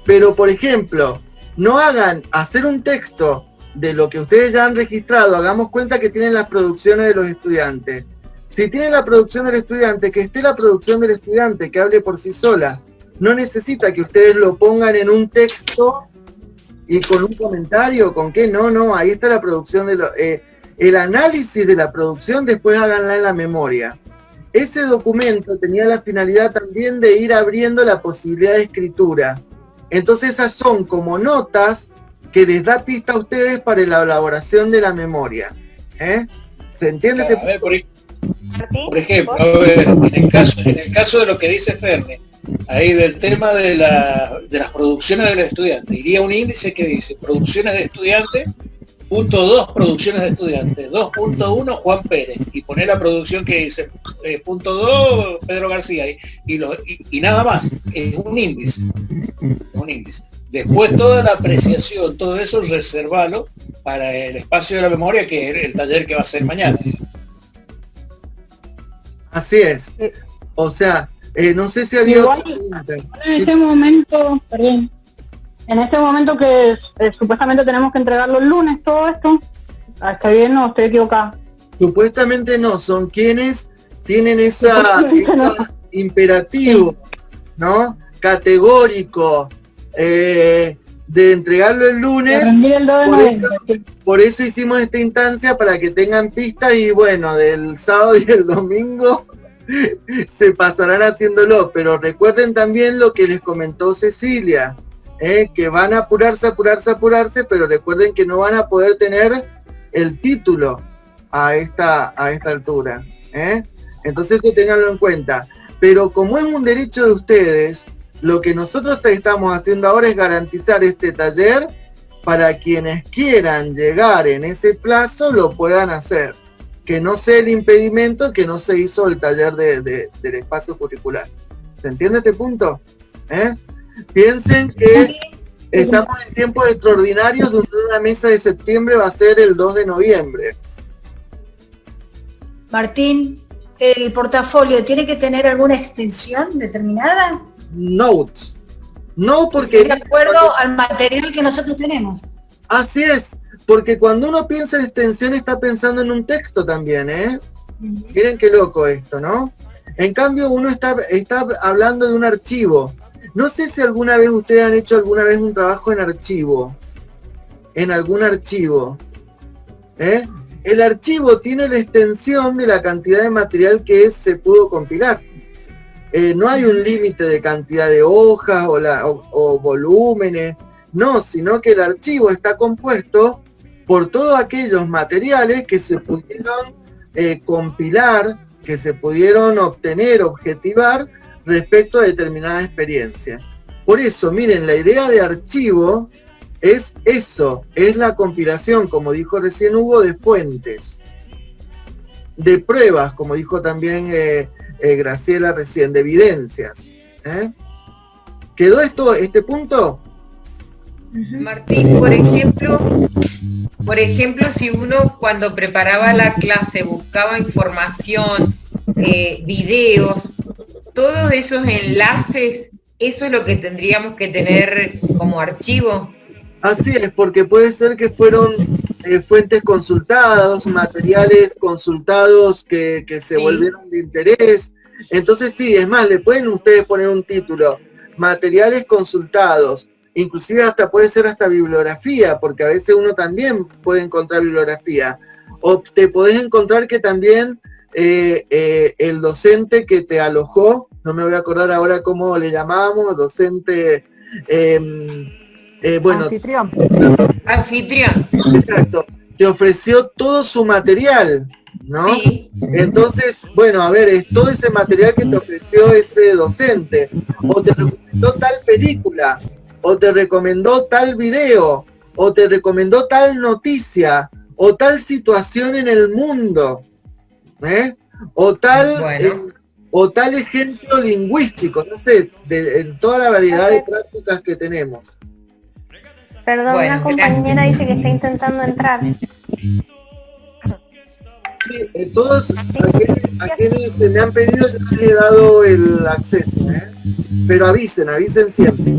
Pero, por ejemplo, no hagan hacer un texto de lo que ustedes ya han registrado. Hagamos cuenta que tienen las producciones de los estudiantes. Si tienen la producción del estudiante, que esté la producción del estudiante, que hable por sí sola. No necesita que ustedes lo pongan en un texto y con un comentario, ¿con qué? No, ahí está la producción de el análisis de la producción, después háganla en la memoria. Ese documento tenía la finalidad también de ir abriendo la posibilidad de escritura. Entonces esas son como notas que les da pista a ustedes para la elaboración de la memoria. ¿Se entiende? A ver, por ejemplo, a ver, en el caso de lo que dice Fermi, ahí del tema de las producciones de los estudiantes, iría un índice que dice producciones de estudiantes, punto 2, producciones de estudiantes, 2.1, Juan Pérez, y poner la producción que dice punto 2, Pedro García, y nada más, es un índice. Después toda la apreciación, todo eso reservalo para el espacio de la memoria, que es el taller que va a ser mañana. Así es. O sea, no sé si había igual, en este momento, perdón, en este momento que supuestamente tenemos que entregarlo el lunes, todo esto, ¿está bien o estoy equivocada? Supuestamente no, son quienes tienen esa imperativo, ¿no? Categórico, de entregarlo el lunes. Por eso hicimos esta instancia, para que tengan pistas, y bueno, del sábado y el domingo se pasarán haciéndolo, pero recuerden también lo que les comentó Cecilia, que van a apurarse, pero recuerden que no van a poder tener el título a esta altura, entonces eso ténganlo en cuenta. Pero como es un derecho de ustedes, lo que nosotros estamos haciendo ahora es garantizar este taller para quienes quieran llegar en ese plazo lo puedan hacer. Que no sea el impedimento que no se hizo el taller del espacio curricular. ¿Se entiende este punto? Piensen que estamos en tiempos extraordinarios, donde una mesa de septiembre va a ser el 2 de noviembre. Martín, ¿el portafolio tiene que tener alguna extensión determinada? Notes. No, porque... De acuerdo al material que nosotros tenemos. Así es. Porque cuando uno piensa en extensión está pensando en un texto también, Miren qué loco esto, ¿no? En cambio uno está hablando de un archivo. No sé si alguna vez ustedes han hecho un trabajo en archivo. En algún archivo. El archivo tiene la extensión de la cantidad de material que se pudo compilar. No hay un límite de cantidad de hojas o volúmenes. No, sino que el archivo está compuesto por todos aquellos materiales que se pudieron compilar, que se pudieron obtener, objetivar respecto a determinada experiencia. Por eso, miren, la idea de archivo es eso, es la compilación, como dijo recién Hugo, de fuentes, de pruebas, como dijo también Graciela recién, de evidencias. ¿Quedó este punto? Martín, por ejemplo, si uno cuando preparaba la clase buscaba información, videos, todos esos enlaces, ¿eso es lo que tendríamos que tener como archivo? Así es, porque puede ser que fueron fuentes consultadas, materiales consultados que se volvieron de interés. Entonces sí, es más, le pueden ustedes poner un título, materiales consultados, inclusive hasta puede ser hasta bibliografía, porque a veces uno también puede encontrar bibliografía. O te podés encontrar que también el docente que te alojó, no me voy a acordar ahora cómo le llamábamos, docente... bueno, anfitrión. Exacto. Te ofreció todo su material, ¿no? Sí. Entonces, bueno, a ver, es todo ese material que te ofreció ese docente. O te recomendó tal película, o te recomendó tal video, o te recomendó tal noticia, o tal situación en el mundo, o tal ejemplo lingüístico, no sé, en toda la variedad de prácticas que tenemos. Perdón, Bueno, una compañera dice que está intentando entrar. Sí, todos a quienes se me han pedido yo les he dado el acceso, pero avisen siempre.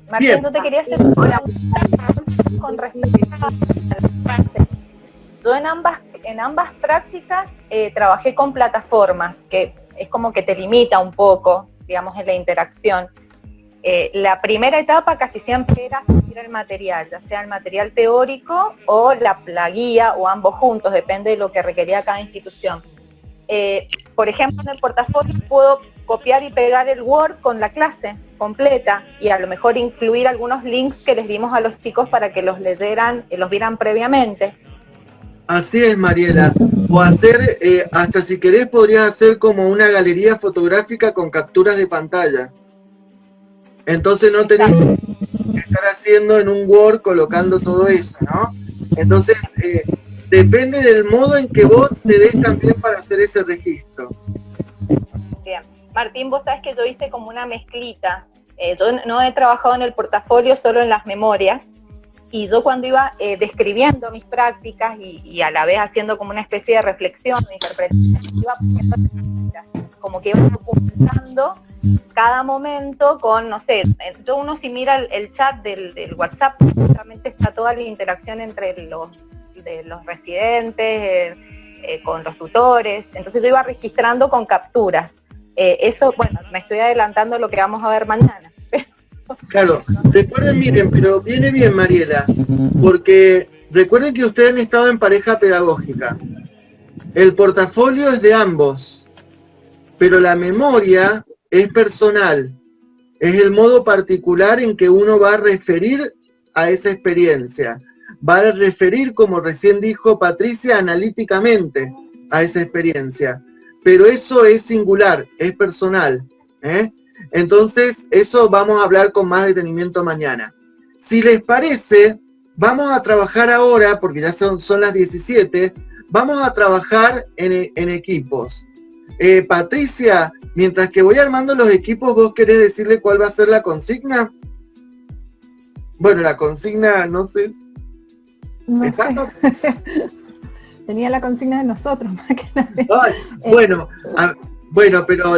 Martín, Bien. yo te quería hacer una pregunta con respecto a... Yo en ambas prácticas trabajé con plataformas, que es como que te limita un poco, digamos, en la interacción. La primera etapa casi siempre era subir el material, ya sea el material teórico o la guía o ambos juntos, depende de lo que requería cada institución. Por ejemplo, en el portafolio puedo copiar y pegar el Word con la clase completa y a lo mejor incluir algunos links que les dimos a los chicos para que los leyeran, los vieran previamente. Así es, Mariela. O hacer, hasta si querés, podrías hacer como una galería fotográfica con capturas de pantalla. Entonces no tenés que estar haciendo en un Word colocando todo eso, ¿no? Entonces, depende del modo en que vos te des también para hacer ese registro. Bien. Martín, vos sabés que yo hice como una mezclita. Yo no he trabajado en el portafolio, solo en las memorias. Y yo cuando iba describiendo mis prácticas y a la vez haciendo como una especie de reflexión, de interpretación, iba poniendo como que iba documentando cada momento con, no sé, uno si mira el chat del WhatsApp, justamente está toda la interacción entre los residentes, con los tutores, entonces yo iba registrando con capturas. Eso, bueno, me estoy adelantando lo que vamos a ver mañana. Claro, recuerden, miren, pero viene bien, Mariela, porque recuerden que ustedes han estado en pareja pedagógica. El portafolio es de ambos, pero la memoria es personal. Es el modo particular en que uno va a referir a esa experiencia. Va a referir, como recién dijo Patricia, analíticamente a esa experiencia. Pero eso es singular, es personal, Entonces, eso vamos a hablar con más detenimiento mañana. Si les parece, vamos a trabajar ahora, porque ya son las 17, vamos a trabajar en equipos. Patricia, mientras que voy armando los equipos, ¿vos querés decirle cuál va a ser la consigna? Bueno, la consigna, no sé. No sé. Tenía la consigna de nosotros, más que nada. Ay, bueno, pero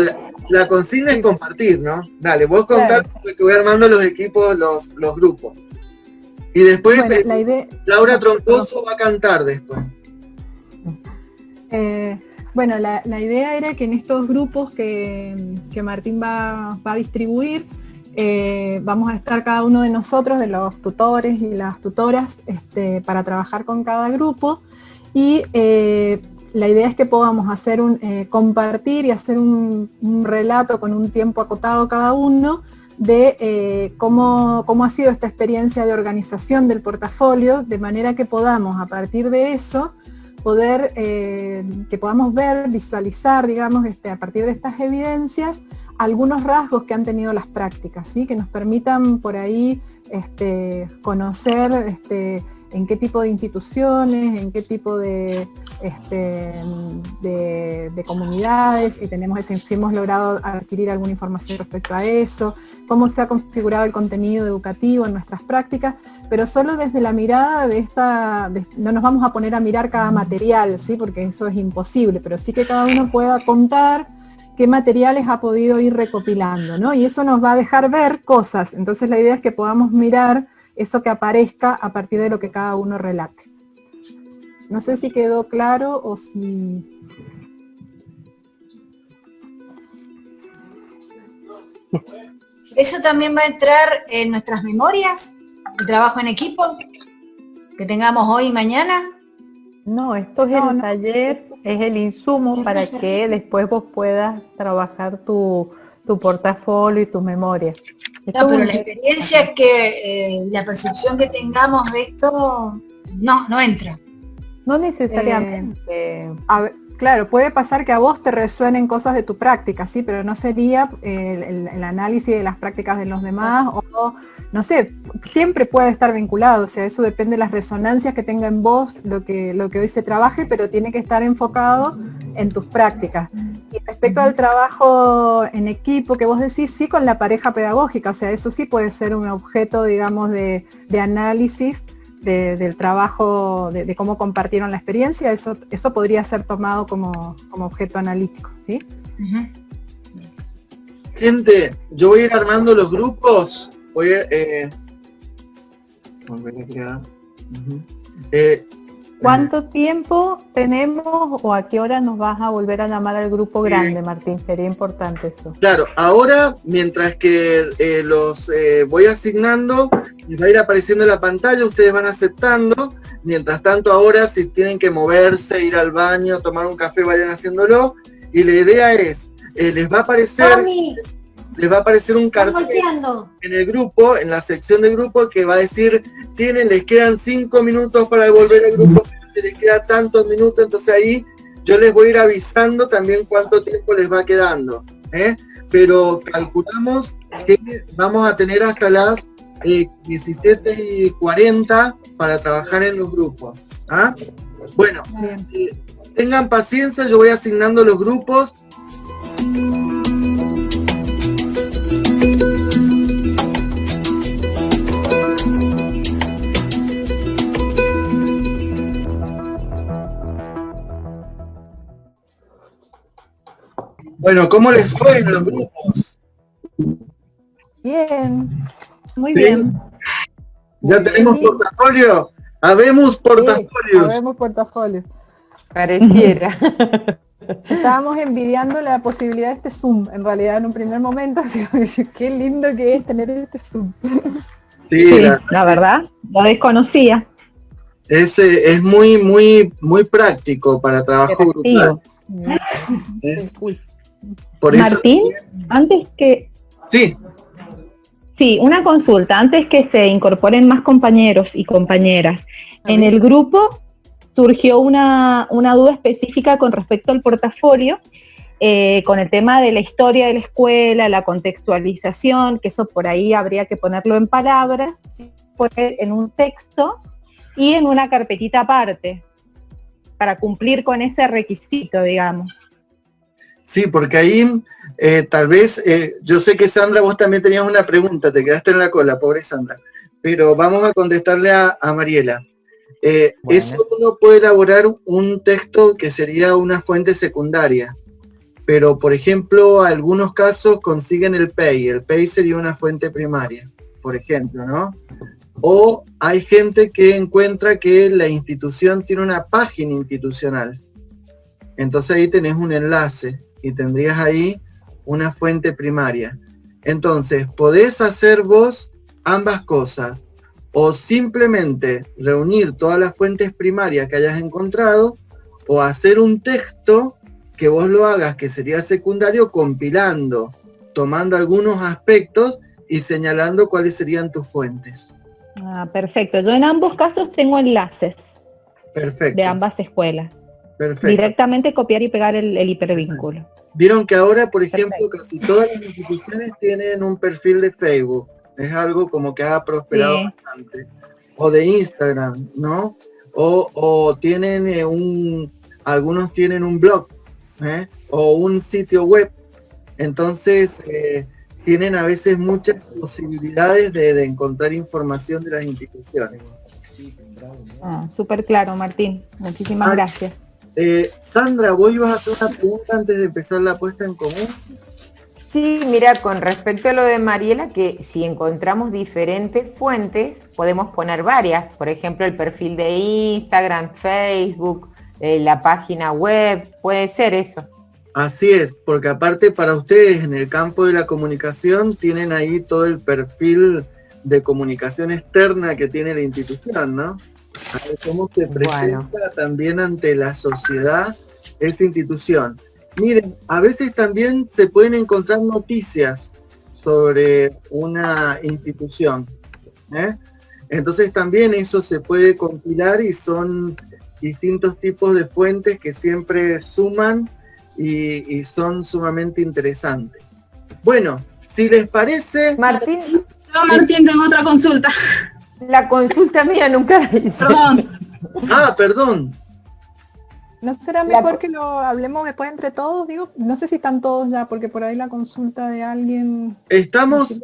la consigna es compartir, ¿no? Dale, vos contás, claro, que voy armando los equipos, los grupos. Y después bueno, Laura Troncoso va a cantar después. Bueno, la idea era que en estos grupos que Martín va a distribuir, vamos a estar cada uno de nosotros, de los tutores y las tutoras, para trabajar con cada grupo. Y la idea es que podamos hacer compartir y hacer un relato con un tiempo acotado cada uno de cómo ha sido esta experiencia de organización del portafolio, de manera que podamos, a partir de eso, que podamos ver, visualizar, digamos, a partir de estas evidencias, algunos rasgos que han tenido las prácticas, ¿sí? Que nos permitan por ahí conocer en qué tipo de instituciones, en qué tipo de comunidades, si hemos logrado adquirir alguna información respecto a eso, cómo se ha configurado el contenido educativo en nuestras prácticas, pero solo desde la mirada no nos vamos a poner a mirar cada material, ¿sí? Porque eso es imposible, pero sí que cada uno pueda contar qué materiales ha podido ir recopilando, ¿no? Y eso nos va a dejar ver cosas. Entonces la idea es que podamos mirar eso que aparezca a partir de lo que cada uno relate. No sé si quedó claro o si... ¿Eso también va a entrar en nuestras memorias? ¿El trabajo en equipo que tengamos hoy y mañana? No, esto es el taller, es el insumo para que después vos puedas trabajar tu portafolio y tus memorias. No, pero la experiencia la percepción que tengamos de esto no entra. No necesariamente. Claro, puede pasar que a vos te resuenen cosas de tu práctica, sí, pero no sería el análisis de las prácticas de los demás, o no sé, siempre puede estar vinculado, o sea, eso depende de las resonancias que tenga en vos lo que hoy se trabaje, pero tiene que estar enfocado en tus prácticas. Y respecto al trabajo en equipo que vos decís, sí, con la pareja pedagógica, o sea, eso sí puede ser un objeto, digamos, de análisis del trabajo, de cómo compartieron la experiencia, eso podría ser tomado como objeto analítico, ¿sí? Uh-huh. Gente, yo voy a ir armando los grupos, volver a crear. ¿Cuánto tiempo tenemos o a qué hora nos vas a volver a llamar al grupo grande, Martín? Sería importante eso. Claro, ahora, mientras que los voy asignando, les va a ir apareciendo en la pantalla, ustedes van aceptando. Mientras tanto, ahora, si tienen que moverse, ir al baño, tomar un café, vayan haciéndolo. Y la idea es, les va a aparecer un cartel en el grupo, en la sección de grupo, que va a decir, les quedan 5 minutos para volver al grupo, les queda tantos minutos, entonces ahí yo les voy a ir avisando también cuánto tiempo les va quedando, pero calculamos que vamos a tener hasta las 17:40 para trabajar en los grupos. Bueno, tengan paciencia, yo voy asignando los grupos. Bueno, ¿cómo les fue en los grupos? Bien, muy ¿Sí? bien. ¿Ya tenemos portafolio? ¡Habemos portafolios! Sí, habemos portafolios. Pareciera. Estábamos envidiando la posibilidad de este Zoom, en realidad, en un primer momento, así que qué lindo que es tener este Zoom. Sí, la verdad, lo desconocía. Es muy, muy, muy práctico para trabajo grupal. Por Martín, eso, antes que... Sí. Sí, una consulta, antes que se incorporen más compañeros y compañeras, en el grupo surgió una duda específica con respecto al portafolio, con el tema de la historia de la escuela, la contextualización, que eso por ahí habría que ponerlo en palabras, en un texto y en una carpetita aparte, para cumplir con ese requisito, digamos. Sí, porque ahí tal vez, yo sé que Sandra, vos también tenías una pregunta, te quedaste en la cola, pobre Sandra, pero vamos a contestarle a Mariela. Eso uno puede elaborar un texto que sería una fuente secundaria, pero por ejemplo, algunos casos consiguen el PEI sería una fuente primaria, por ejemplo, ¿no? O hay gente que encuentra que la institución tiene una página institucional, entonces ahí tenés un enlace y tendrías ahí una fuente primaria. Entonces, podés hacer vos ambas cosas, o simplemente reunir todas las fuentes primarias que hayas encontrado, o hacer un texto que vos lo hagas, que sería secundario, compilando, tomando algunos aspectos y señalando cuáles serían tus fuentes. Ah, perfecto. Yo en ambos casos tengo enlaces. Perfecto. De ambas escuelas. Perfecto. Directamente copiar y pegar el hipervínculo. Exacto. Vieron que ahora, por ejemplo, casi todas las instituciones tienen un perfil de Facebook. Es algo como que ha prosperado bastante. o de Instagram, ¿no? O tienen algunos tienen un blog, o un sitio web. Entonces, tienen a veces muchas posibilidades de encontrar información de las instituciones. Súper claro, Martín. Muchísimas gracias. Sandra, ¿vos ibas a hacer una pregunta antes de empezar la puesta en común? Sí, mira, con respecto a lo de Mariela, que si encontramos diferentes fuentes, podemos poner varias, por ejemplo, el perfil de Instagram, Facebook, la página web, puede ser eso. Así es, porque aparte para ustedes en el campo de la comunicación tienen ahí todo el perfil de comunicación externa que tiene la institución, ¿no? A ver cómo se presenta también ante la sociedad esa institución. Miren, a veces también se pueden encontrar noticias sobre una institución, Entonces también eso se puede compilar y son distintos tipos de fuentes que siempre suman y son sumamente interesantes. Bueno, si les parece... Martín. No, Martín, tengo otra consulta. La consulta mía nunca la hice. Perdón. Perdón. ¿No será mejor que lo hablemos después entre todos? Digo, no sé si están todos ya, porque por ahí la consulta de alguien... Estamos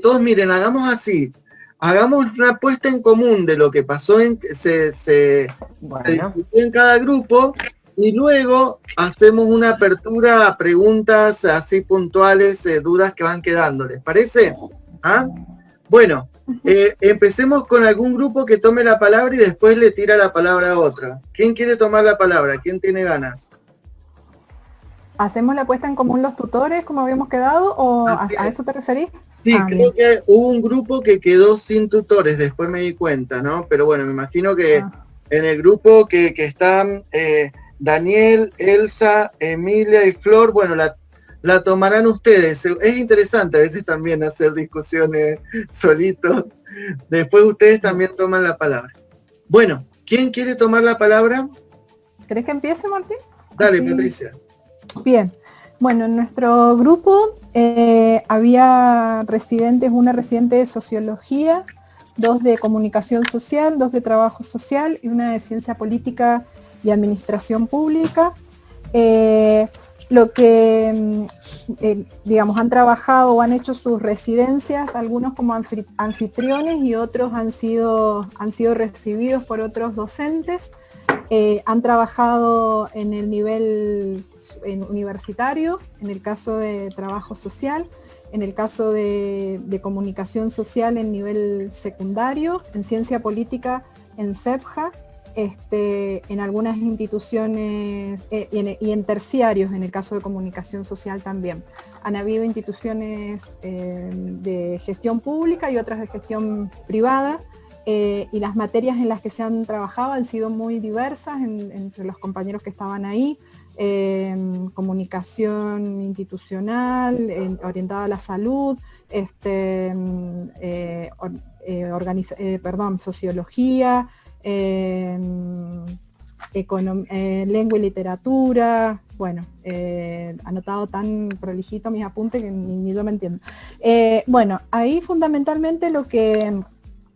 todos, miren, hagamos así. Hagamos una puesta en común de lo que pasó, se discutió en cada grupo, y luego hacemos una apertura a preguntas así puntuales, dudas que van quedando. ¿Les parece? Bueno, empecemos con algún grupo que tome la palabra y después le tira la palabra a otra. ¿Quién quiere tomar la palabra? ¿Quién tiene ganas? ¿Hacemos la puesta en común los tutores como habíamos quedado o a eso te referís? Sí, creo que hubo un grupo que quedó sin tutores, después me di cuenta, ¿no? Pero bueno, me imagino que en el grupo que están Daniel, Elsa, Emilia y Flor, bueno, la tomarán ustedes. Es interesante a veces también hacer discusiones solitos. Después ustedes también toman la palabra. Bueno, ¿quién quiere tomar la palabra? ¿Querés que empiece, Martín? Dale, sí. Patricia. Bien. Bueno, en nuestro grupo había residentes, una residente de Sociología, 2 de Comunicación Social, 2 de Trabajo Social y una de Ciencia Política y Administración Pública. Lo que, digamos, han trabajado o han hecho sus residencias, algunos como anfitriones y otros han sido recibidos por otros docentes. Han trabajado en el nivel universitario, en el caso de trabajo social, en el caso de comunicación social en nivel secundario, en ciencia política en CEPJA, en algunas instituciones y en terciarios, en el caso de comunicación social también. Han habido instituciones de gestión pública y otras de gestión privada, y las materias en las que se han trabajado han sido muy diversas entre los compañeros que estaban ahí. Comunicación institucional, orientada a la salud, sociología, lengua y literatura, bueno, anotado tan prolijito mis apuntes que ni yo me entiendo. Bueno, ahí fundamentalmente lo que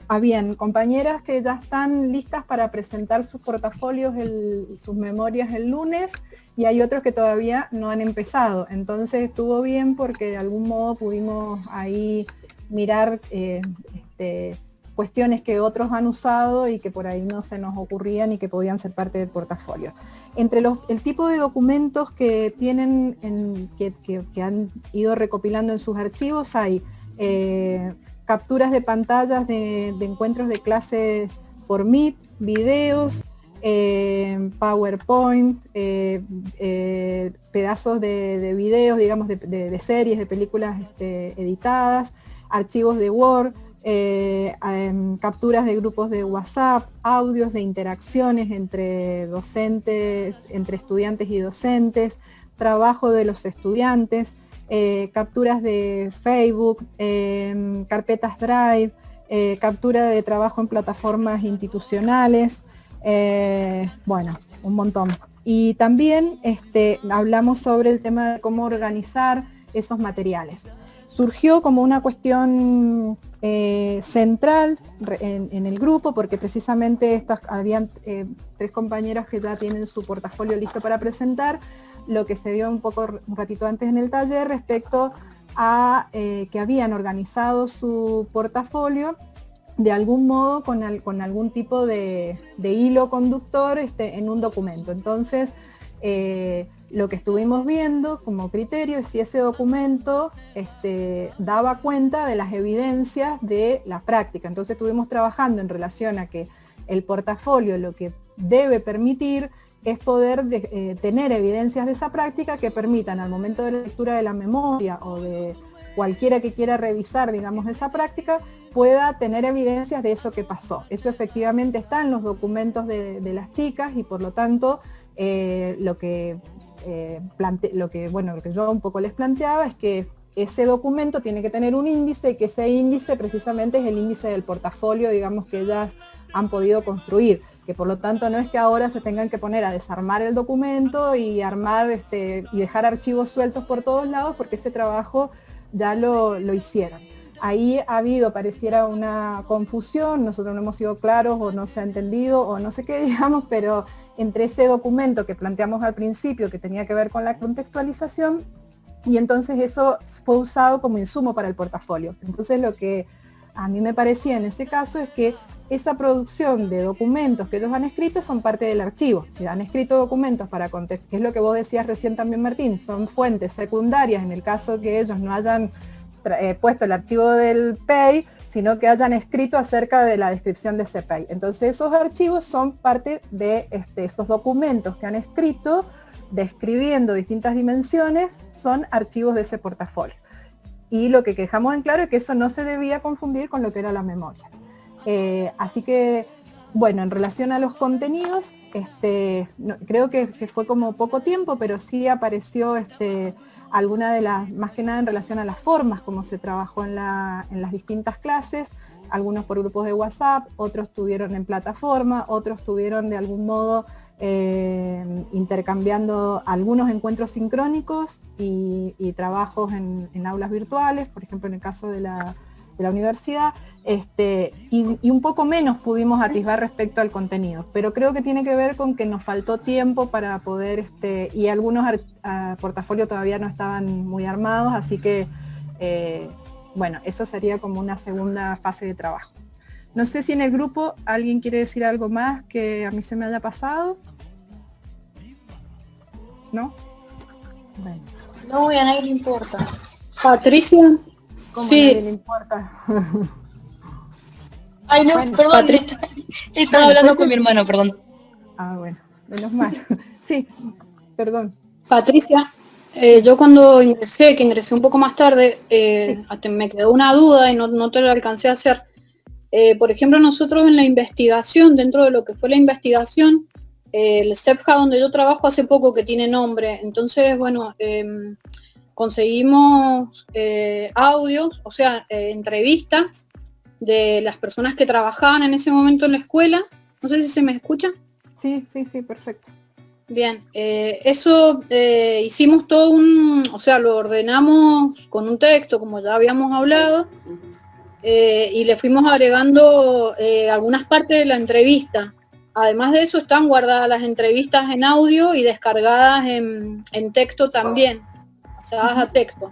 habían compañeras que ya están listas para presentar sus portafolios y sus memorias el lunes, y hay otros que todavía no han empezado. Entonces estuvo bien porque de algún modo pudimos ahí mirar cuestiones que otros han usado y que por ahí no se nos ocurrían y que podían ser parte del portafolio. Entre el tipo de documentos que tienen, que han ido recopilando en sus archivos, hay capturas de pantallas de encuentros de clase por Meet, videos, PowerPoint, pedazos de videos, digamos, de series, de películas editadas, archivos de Word, capturas de grupos de WhatsApp, audios de interacciones entre docentes, entre estudiantes y docentes, trabajo de los estudiantes, capturas de Facebook, carpetas Drive, captura de trabajo en plataformas institucionales, bueno, un montón. Y también hablamos sobre el tema de cómo organizar esos materiales. surgió como una cuestión central en el grupo, porque precisamente habían 3 compañeras que ya tienen su portafolio listo para presentar, lo que se dio un ratito antes en el taller respecto a que habían organizado su portafolio de algún modo con algún tipo de hilo conductor en un documento. Entonces, lo que estuvimos viendo como criterio es si ese documento daba cuenta de las evidencias de la práctica. Entonces estuvimos trabajando en relación a que el portafolio lo que debe permitir es poder tener evidencias de esa práctica que permitan al momento de la lectura de la memoria o de cualquiera que quiera revisar, digamos, esa práctica, pueda tener evidencias de eso que pasó. Eso efectivamente está en los documentos de las chicas y por lo tanto lo que yo un poco les planteaba es que ese documento tiene que tener un índice y que ese índice precisamente es el índice del portafolio, digamos, que ellas han podido construir, que por lo tanto no es que ahora se tengan que poner a desarmar el documento y armar y dejar archivos sueltos por todos lados, porque ese trabajo ya lo hicieron. Ahí ha habido, pareciera una confusión, nosotros no hemos sido claros o no se ha entendido o no sé qué, digamos, pero entre ese documento que planteamos al principio que tenía que ver con la contextualización y entonces eso fue usado como insumo para el portafolio. Entonces lo que a mí me parecía en ese caso es que esa producción de documentos que ellos han escrito son parte del archivo. Si han escrito documentos para contexto, que es lo que vos decías recién también, Martín, son fuentes secundarias en el caso que ellos no hayan puesto el archivo del PEI, sino que hayan escrito acerca de la descripción de ese PEI. Entonces esos archivos son parte de esos documentos que han escrito, describiendo distintas dimensiones, son archivos de ese portafolio. Y lo que dejamos en claro es que eso no se debía confundir con lo que era la memoria. Así que, bueno, en relación a los contenidos, creo que fue como poco tiempo, pero sí apareció alguna de las, más que nada en relación a las formas, como se trabajó en las distintas clases, algunos por grupos de WhatsApp, otros tuvieron en plataforma, otros tuvieron de algún modo intercambiando algunos encuentros sincrónicos y trabajos en aulas virtuales, por ejemplo en el caso de la universidad, y un poco menos pudimos atisbar respecto al contenido, pero creo que tiene que ver con que nos faltó tiempo para poder, y algunos portafolios todavía no estaban muy armados, así que, bueno, eso sería como una segunda fase de trabajo. No sé si en el grupo alguien quiere decir algo más que a mí se me haya pasado. ¿No? Bueno. No, y a nadie le importa. Patricia. ¿Cómo Sí. a nadie le importa? Ay, no, Bueno, perdón. Patricia. Estaba hablando con mi hermano, perdón. Ah, bueno, menos mal. Sí, perdón. Patricia, yo cuando ingresé un poco más tarde, hasta me quedó una duda y no te lo alcancé a hacer. Por ejemplo, nosotros en la investigación, dentro de lo que fue la investigación, el CEPJA donde yo trabajo hace poco que tiene nombre, entonces, bueno, conseguimos audios, o sea, entrevistas de las personas que trabajaban en ese momento en la escuela. No sé si se me escucha. Sí, perfecto. Bien, eso hicimos todo o sea, lo ordenamos con un texto, como ya habíamos hablado, y le fuimos agregando algunas partes de la entrevista. Además de eso, están guardadas las entrevistas en audio y descargadas en texto también, pasadas a texto.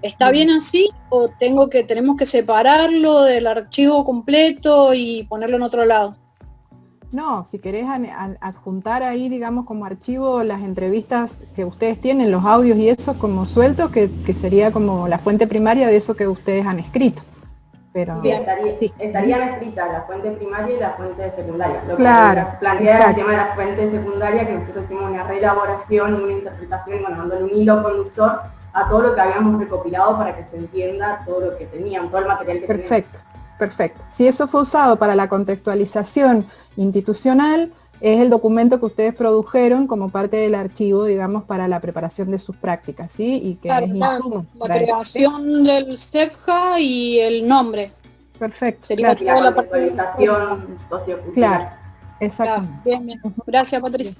¿Está bien así o tenemos que separarlo del archivo completo y ponerlo en otro lado? No, si querés adjuntar ahí, digamos, como archivo las entrevistas que ustedes tienen, los audios y eso como sueltos, que sería como la fuente primaria de eso que ustedes han escrito. Pero sí, estarían escritas la fuente primaria y la fuente secundaria. Lo claro, que plantea el tema de la fuente secundaria, que nosotros hicimos una reelaboración, una interpretación, bueno, dándole un hilo conductor a todo lo que habíamos recopilado para que se entienda todo lo que tenían, todo el material que tenían. Perfecto. Si eso fue usado para la contextualización institucional, es el documento que ustedes produjeron como parte del archivo, digamos, para la preparación de sus prácticas, ¿sí? Y que claro, es insumo la creación del CEPJA y el nombre. Perfecto. Sería claro. la contextualización sociocultural. Claro, exacto. Claro, bien. Gracias, Patricia.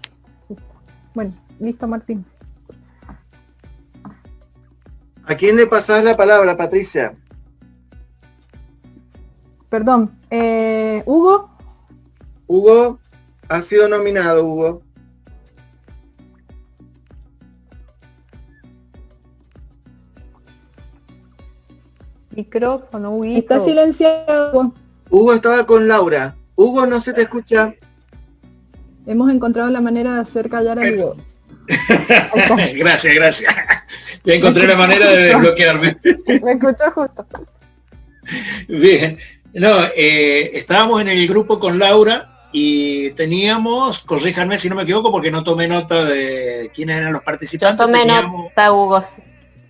Bueno, listo, Martín. ¿A quién le pasás la palabra, Patricia? Perdón, Hugo. Hugo, ha sido nominado, Hugo. Micrófono, Hugo. Está silenciado. Hugo estaba con Laura. Hugo, no se te escucha. Hemos encontrado la manera de hacer callar a Hugo. Gracias. Ya encontré la manera de desbloquearme. Me escuchó justo. Bien. No, estábamos en el grupo con Laura y teníamos, corríjanme si no me equivoco porque no tomé nota de quiénes eran los participantes. Yo tomé nota, Hugo.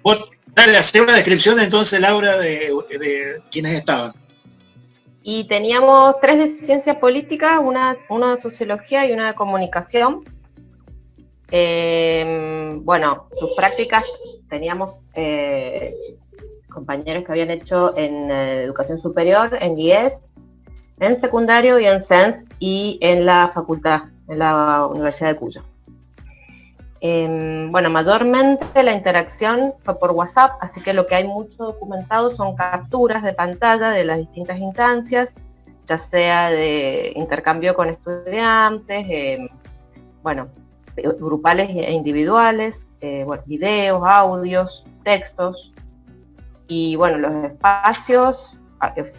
Vos, dale, hacer una descripción entonces, Laura, de quiénes estaban. Y teníamos 3 de ciencias políticas, una de sociología y una de comunicación. Bueno, sus prácticas teníamos compañeros que habían hecho en educación superior, en IES, en secundario y en CENS y en la facultad, en la Universidad de Cuyo. Bueno, mayormente la interacción fue por WhatsApp, así que lo que hay mucho documentado son capturas de pantalla de las distintas instancias, ya sea de intercambio con estudiantes, bueno, grupales e individuales, bueno, videos, audios, textos, y bueno, los espacios,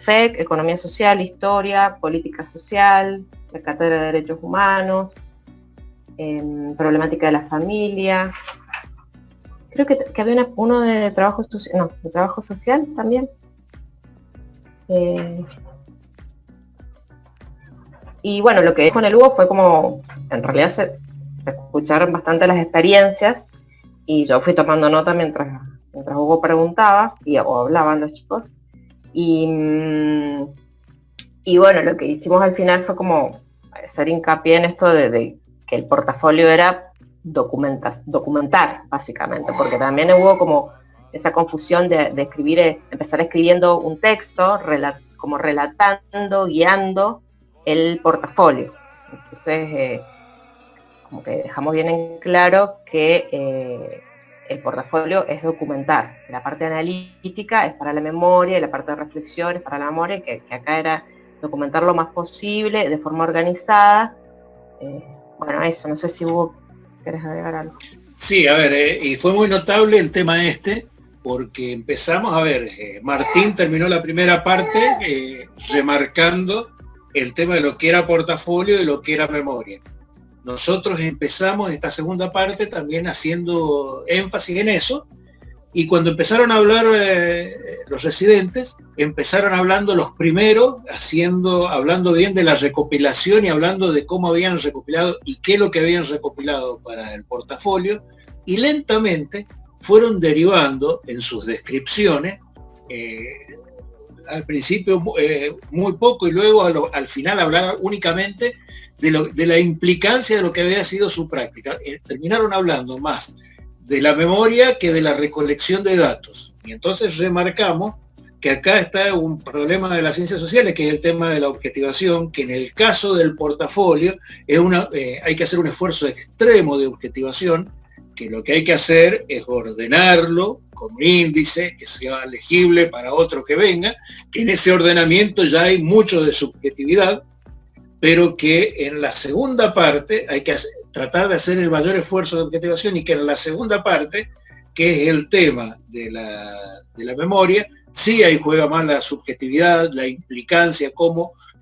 FEC, Economía Social, Historia, Política Social, la Cátedra de Derechos Humanos, Problemática de la Familia, creo que había uno de trabajo social, no, de trabajo social también. Y bueno, lo que dijo en el Hugo fue como, en realidad se escucharon bastante las experiencias y yo fui tomando nota mientras Hugo preguntaba o hablaban los chicos. Y bueno, lo que hicimos al final fue como hacer hincapié en esto de que el portafolio era documentar, básicamente, porque también hubo como esa confusión de escribir, empezar escribiendo un texto, como relatando, guiando el portafolio. Entonces, como que dejamos bien en claro que el portafolio es documentar. La parte analítica es para la memoria, y la parte de reflexión es para la memoria, que acá era documentar lo más posible, de forma organizada. Bueno, eso, no sé si Hugo querés agregar algo. Sí, a ver, y fue muy notable el tema porque empezamos, a ver, Martín terminó la primera parte remarcando el tema de lo que era portafolio y lo que era memoria. Nosotros empezamos esta segunda parte también haciendo énfasis en eso, y cuando empezaron a hablar los residentes, empezaron hablando los primeros, hablando bien de la recopilación y hablando de cómo habían recopilado y qué es lo que habían recopilado para el portafolio, y lentamente fueron derivando en sus descripciones, al principio muy poco y luego al final hablar únicamente de la implicancia de lo que había sido su práctica. Terminaron hablando más de la memoria que de la recolección de datos. Y entonces remarcamos que acá está un problema de las ciencias sociales, que es el tema de la objetivación, que en el caso del portafolio hay que hacer un esfuerzo extremo de objetivación, que lo que hay que hacer es ordenarlo con un índice que sea legible para otro que venga, que en ese ordenamiento ya hay mucho de subjetividad, pero que en la segunda parte hay que tratar de hacer el mayor esfuerzo de objetivación, y que en la segunda parte, que es el tema de la memoria, sí ahí juega más la subjetividad, la implicancia,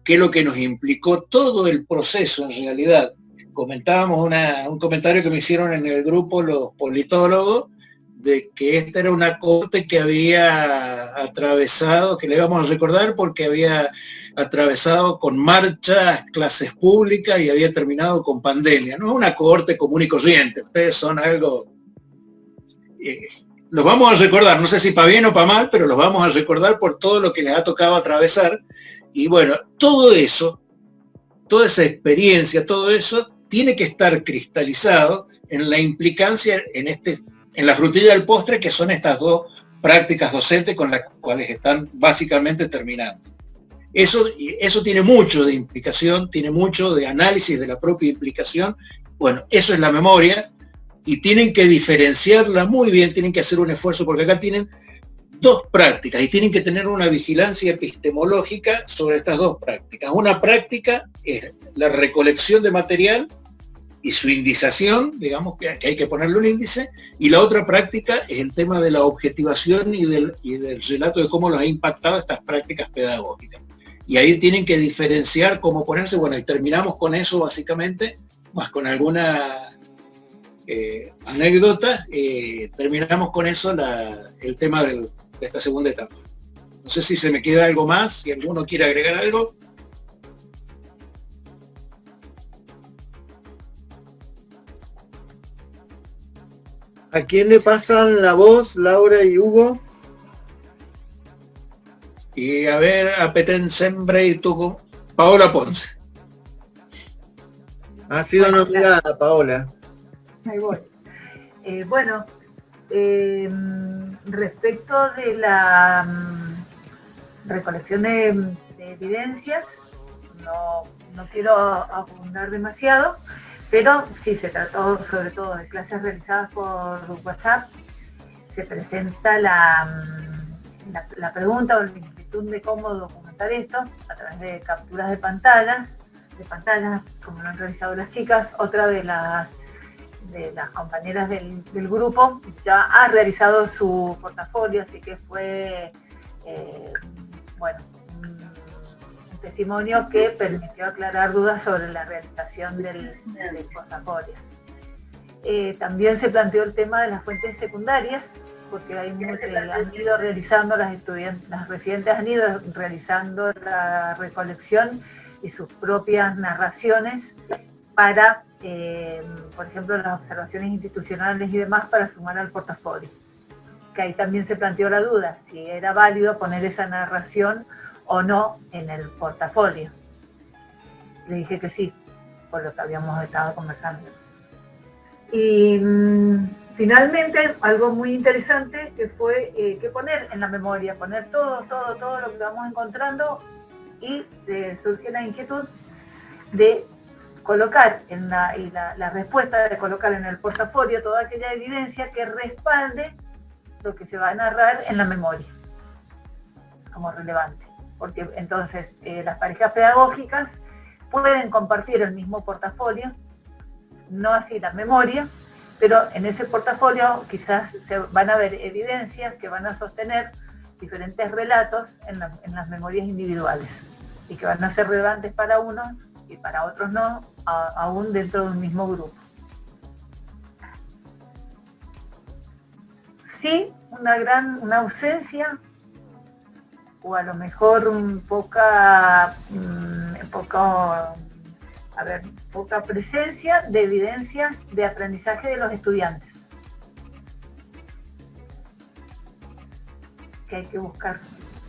qué es lo que nos implicó todo el proceso en realidad. Comentábamos un comentario que me hicieron en el grupo los politólogos, de que esta era una corte que había atravesado, que le vamos a recordar porque había atravesado con marchas, clases públicas y había terminado con pandemia. No es una corte común y corriente, ustedes son algo... los vamos a recordar, no sé si para bien o para mal, pero los vamos a recordar por todo lo que les ha tocado atravesar. Y bueno, todo eso, toda esa experiencia, todo eso tiene que estar cristalizado en la implicancia en la frutilla del postre, que son estas dos prácticas docentes con las cuales están básicamente terminando. Eso tiene mucho de implicación, tiene mucho de análisis de la propia implicación. Bueno, eso es la memoria, y tienen que diferenciarla muy bien, tienen que hacer un esfuerzo, porque acá tienen dos prácticas y tienen que tener una vigilancia epistemológica sobre estas dos prácticas. Una práctica es la recolección de material y su indización, digamos que hay que ponerle un índice, y la otra práctica es el tema de la objetivación y del relato de cómo los ha impactado estas prácticas pedagógicas. Y ahí tienen que diferenciar cómo ponerse, bueno, y terminamos con eso básicamente, más con alguna anécdota, terminamos con eso el tema de esta segunda etapa. No sé si se me queda algo más, si alguno quiere agregar algo. ¿A quién le pasan la voz, Laura y Hugo? Y a ver, apetensembre y tú, Paola Ponce. Ha sido nominada, Paola. Ahí voy. Bueno, respecto de la recolección de evidencias, no quiero abundar demasiado, pero sí se trató sobre todo de clases realizadas por WhatsApp. Se presenta la pregunta o la inquietud de cómo documentar esto a través de capturas de pantallas, como lo han realizado las chicas. Otra de las compañeras del grupo ya ha realizado su portafolio, así que fue un testimonio que permitió aclarar dudas sobre la realización del portafolio. También se planteó el tema de las fuentes secundarias, porque han ido realizando las residentes han ido realizando la recolección y sus propias narraciones para, por ejemplo, las observaciones institucionales y demás para sumar al portafolio. Que ahí también se planteó la duda, si era válido poner esa narración o no en el portafolio. Le dije que sí, por lo que habíamos estado conversando. Y finalmente, algo muy interesante que fue que poner en la memoria, poner todo lo que vamos encontrando, y surge la inquietud de colocar la respuesta de colocar en el portafolio toda aquella evidencia que respalde lo que se va a narrar en la memoria como relevante, porque entonces las parejas pedagógicas pueden compartir el mismo portafolio, no así la memoria, pero en ese portafolio quizás se van a ver evidencias que van a sostener diferentes relatos en las memorias individuales y que van a ser relevantes para unos y para otros no, aún dentro de un mismo grupo. Sí, una ausencia, o a lo mejor poca presencia de evidencias de aprendizaje de los estudiantes, que hay que buscar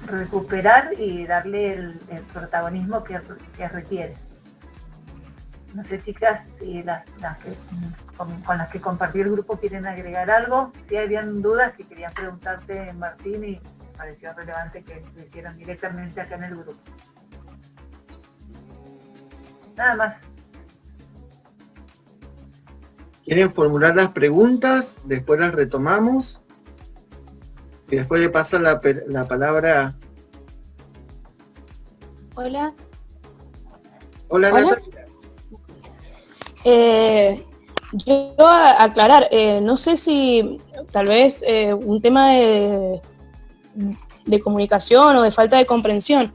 recuperar y darle el protagonismo que requiere. No sé, chicas, si con las que compartí el grupo quieren agregar algo. Si habían dudas que querían preguntarte, Martín, y me pareció relevante que lo hicieran directamente acá en el grupo. Nada más. ¿Quieren formular las preguntas? Después las retomamos. Y después le pasa la palabra. Hola. Hola, Natalia. Yo aclarar, no sé si tal vez un tema de comunicación o de falta de comprensión.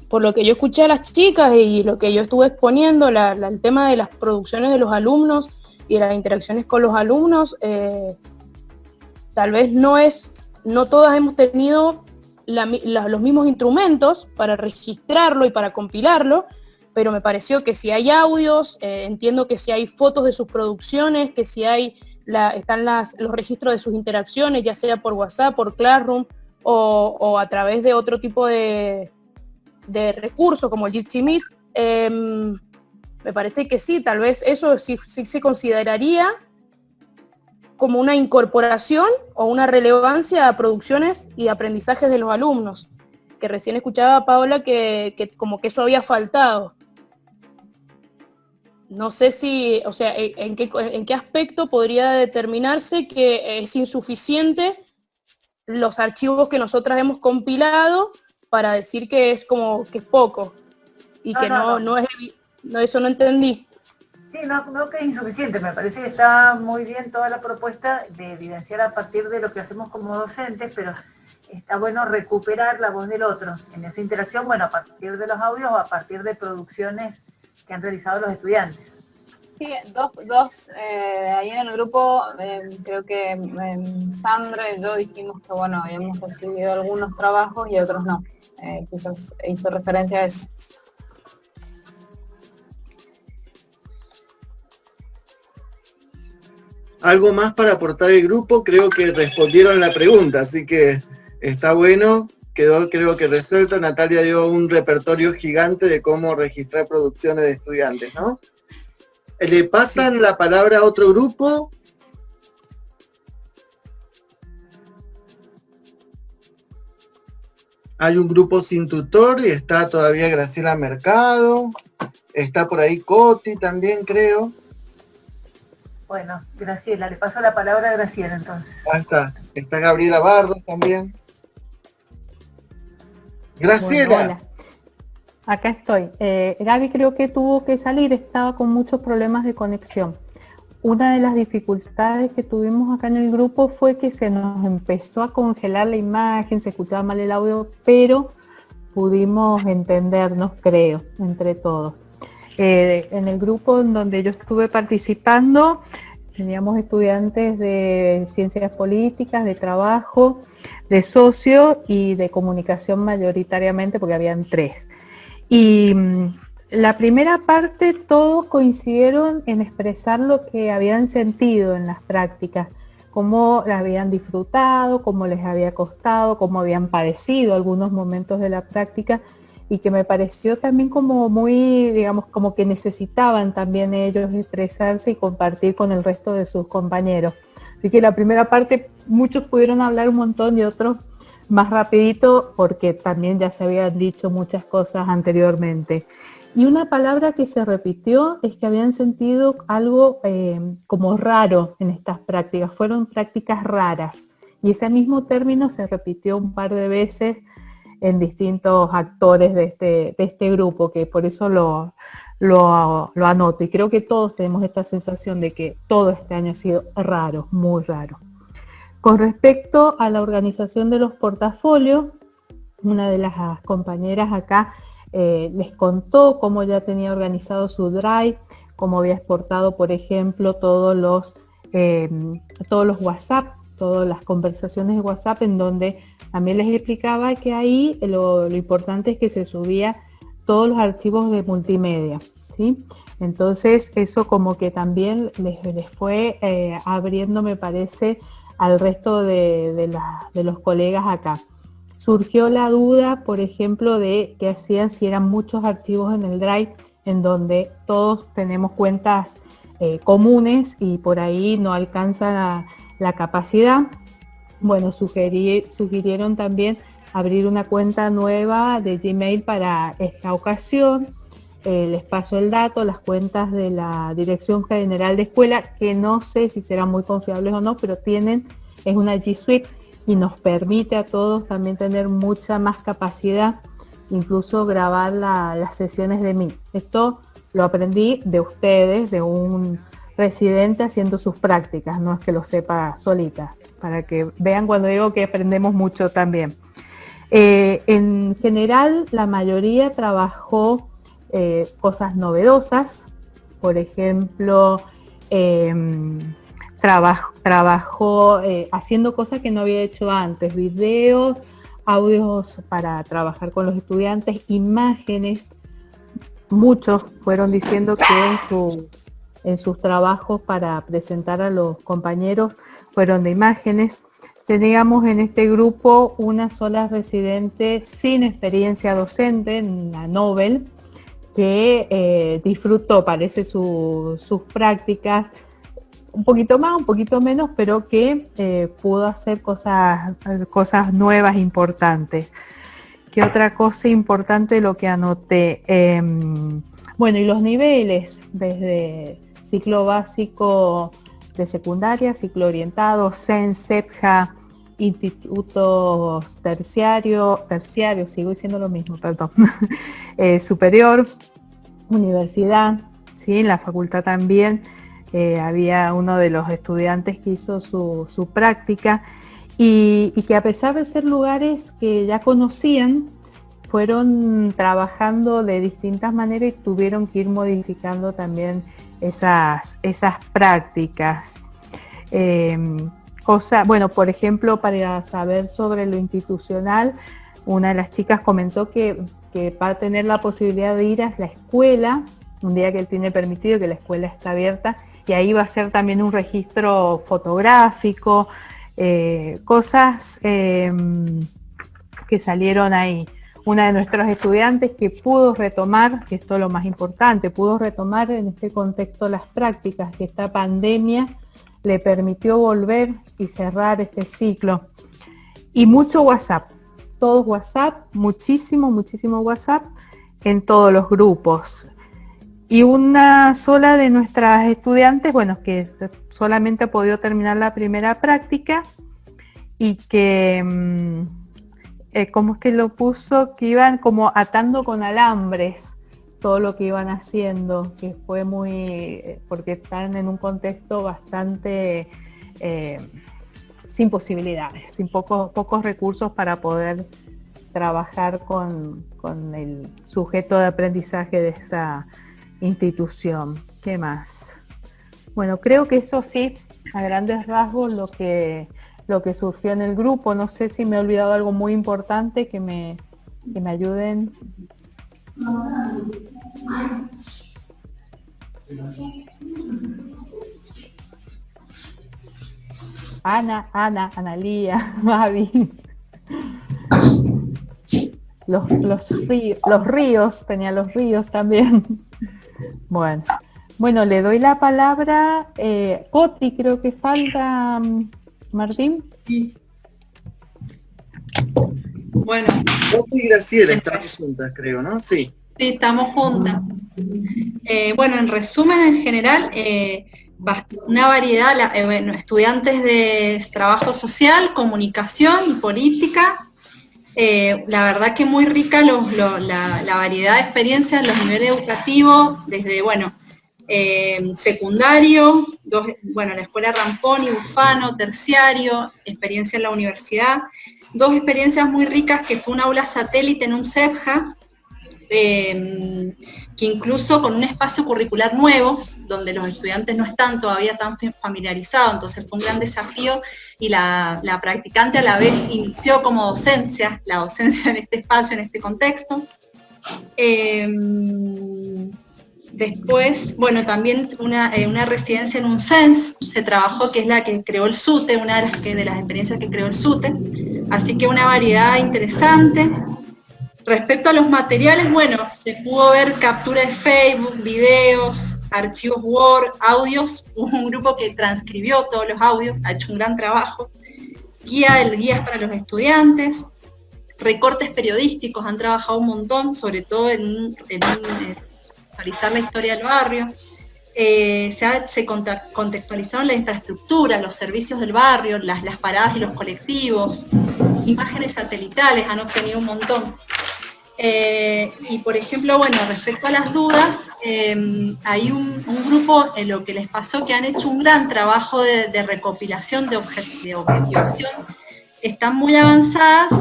Por lo que yo escuché a las chicas y lo que yo estuve exponiendo, el tema de las producciones de los alumnos y de las interacciones con los alumnos, tal vez no todas hemos tenido los mismos instrumentos para registrarlo y para compilarlo, pero me pareció que si hay audios, entiendo que si hay fotos de sus producciones, que si están los registros de sus interacciones, ya sea por WhatsApp, por Classroom o a través de otro tipo de recursos como el Jitsi Meet, me parece que sí, tal vez eso sí se consideraría como una incorporación o una relevancia a producciones y aprendizajes de los alumnos, que recién escuchaba a Paola que como que eso había faltado. no sé si, o sea, en qué aspecto podría determinarse que es insuficiente los archivos que nosotras hemos compilado para decir que es como que es poco y que no es eso no entendí. Sí, no que es insuficiente, me parece que está muy bien toda la propuesta de evidenciar a partir de lo que hacemos como docentes, pero está bueno recuperar la voz del otro en esa interacción, bueno, a partir de los audios o a partir de producciones que han realizado los estudiantes. Sí, dos ahí en el grupo, creo que Sandra y yo dijimos que, bueno, habíamos recibido algunos trabajos y otros no. Quizás hizo referencia a eso. ¿Algo más para aportar el grupo? Creo que respondieron la pregunta, así que está bueno. Quedó, creo que resuelto. Natalia dio un repertorio gigante de cómo registrar producciones de estudiantes, ¿no? ¿Le pasan la palabra a otro grupo? Hay un grupo sin tutor y está todavía Graciela Mercado. Está por ahí Coti también, creo. Bueno, Graciela, le paso la palabra a Graciela entonces. Ahí está. Está Gabriela Barros también. Graciela. Bueno, hola. Acá estoy. Gaby creo que tuvo que salir, estaba con muchos problemas de conexión. Una de las dificultades que tuvimos acá en el grupo fue que se nos empezó a congelar la imagen, se escuchaba mal el audio, pero pudimos entendernos, creo, entre todos. En el grupo en donde yo estuve participando, teníamos estudiantes de ciencias políticas, de trabajo, de socio y de comunicación mayoritariamente, porque habían 3. Y la primera parte todos coincidieron en expresar lo que habían sentido en las prácticas, cómo las habían disfrutado, cómo les había costado, cómo habían padecido algunos momentos de la práctica, y que me pareció también como muy, digamos, como que necesitaban también ellos expresarse y compartir con el resto de sus compañeros. Así que la primera parte muchos pudieron hablar un montón y otros más rapidito porque también ya se habían dicho muchas cosas anteriormente. Y una palabra que se repitió es que habían sentido algo como raro en estas prácticas, fueron prácticas raras. Y ese mismo término se repitió un par de veces en distintos actores de este grupo, que por eso lo anoto. Y creo que todos tenemos esta sensación de que todo este año ha sido raro, muy raro. Con respecto a la organización de los portafolios, una de las compañeras acá les contó cómo ya tenía organizado su Drive, cómo había exportado, por ejemplo, todos los WhatsApp, todas las conversaciones de WhatsApp, en donde también les explicaba que ahí lo importante es que se subía todos los archivos de multimedia, ¿sí? Entonces eso como que también les fue abriendo, me parece, al resto de los colegas acá. Surgió la duda, por ejemplo, de qué hacían si eran muchos archivos en el Drive, en donde todos tenemos cuentas comunes y por ahí no alcanza la capacidad. Bueno, sugirieron también abrir una cuenta nueva de Gmail para esta ocasión. Les paso el dato, las cuentas de la Dirección General de Escuela, que no sé si serán muy confiables o no, pero es una G Suite y nos permite a todos también tener mucha más capacidad, incluso grabar las sesiones de Meet. Esto lo aprendí de ustedes, de un residente haciendo sus prácticas, no es que lo sepa solita, para que vean cuando digo que aprendemos mucho también. En general, la mayoría trabajó cosas novedosas, por ejemplo, trabajó haciendo cosas que no había hecho antes, videos, audios para trabajar con los estudiantes, imágenes. Muchos fueron diciendo que en sus trabajos para presentar a los compañeros fueron de imágenes. Teníamos en este grupo una sola residente sin experiencia docente, en la Nobel, que disfrutó, parece, sus prácticas, un poquito más, un poquito menos, pero que pudo hacer cosas nuevas, importantes. ¿Qué otra cosa importante lo que anoté? Bueno, y los niveles, desde ciclo básico de secundaria, ciclo orientado, CEN, CEPJA, institutos terciarios, sigo diciendo lo mismo, perdón, superior, universidad, ¿sí? En la facultad también había uno de los estudiantes que hizo su práctica y que a pesar de ser lugares que ya conocían, fueron trabajando de distintas maneras y tuvieron que ir modificando también esas prácticas. Bueno, por ejemplo, para saber sobre lo institucional, una de las chicas comentó que va a tener la posibilidad de ir a la escuela, un día que él tiene permitido, que la escuela está abierta, y ahí va a ser también un registro fotográfico, cosas que salieron ahí. Una de nuestros estudiantes que pudo retomar, que esto es lo más importante, pudo retomar en este contexto las prácticas, que esta pandemia le permitió volver y cerrar este ciclo. Y mucho WhatsApp, todos WhatsApp, muchísimo WhatsApp en todos los grupos. Y una sola de nuestras estudiantes, bueno, que solamente ha podido terminar la primera práctica y que... ¿cómo es que lo puso? Que iban como atando con alambres todo lo que iban haciendo, que fue muy, porque están en un contexto bastante sin posibilidades, sin pocos recursos para poder trabajar con el sujeto de aprendizaje de esa institución. ¿Qué más? Bueno, creo que eso sí, a grandes rasgos, lo que surgió en el grupo. No sé si me he olvidado algo muy importante, que me ayuden. Analía, Mavi. Los ríos, tenía los ríos también. Bueno, le doy la palabra. Coti, creo que falta. Martín. Bueno. Coti y Graciela estamos juntas, creo, ¿no? Sí. Sí, estamos juntas. Bueno, en resumen, en general, una variedad, estudiantes de trabajo social, comunicación y política. La verdad que muy rica la variedad de experiencias, los niveles educativos, desde, secundario, la escuela Ramponi, Bufano, terciario, experiencia en la universidad, dos experiencias muy ricas, que fue un aula satélite en un CEPJA, que incluso con un espacio curricular nuevo, donde los estudiantes no están todavía tan familiarizados, entonces fue un gran desafío, y la practicante a la vez inició como docencia, la docencia en este espacio, en este contexto. Después, también una residencia en un CENS se trabajó, que es la que creó el SUTE, una de las experiencias que creó el SUTE, así que una variedad interesante. Respecto a los materiales, se pudo ver captura de Facebook, videos, archivos Word, audios, hubo un grupo que transcribió todos los audios, ha hecho un gran trabajo, guías para los estudiantes, recortes periodísticos, han trabajado un montón, sobre todo en actualizar la historia del barrio, se contextualizaron la infraestructura, los servicios del barrio, las paradas y los colectivos, imágenes satelitales, han obtenido un montón. Y por ejemplo, respecto a las dudas, hay un grupo en lo que les pasó, que han hecho un gran trabajo de recopilación, de objetivación, están muy avanzadas,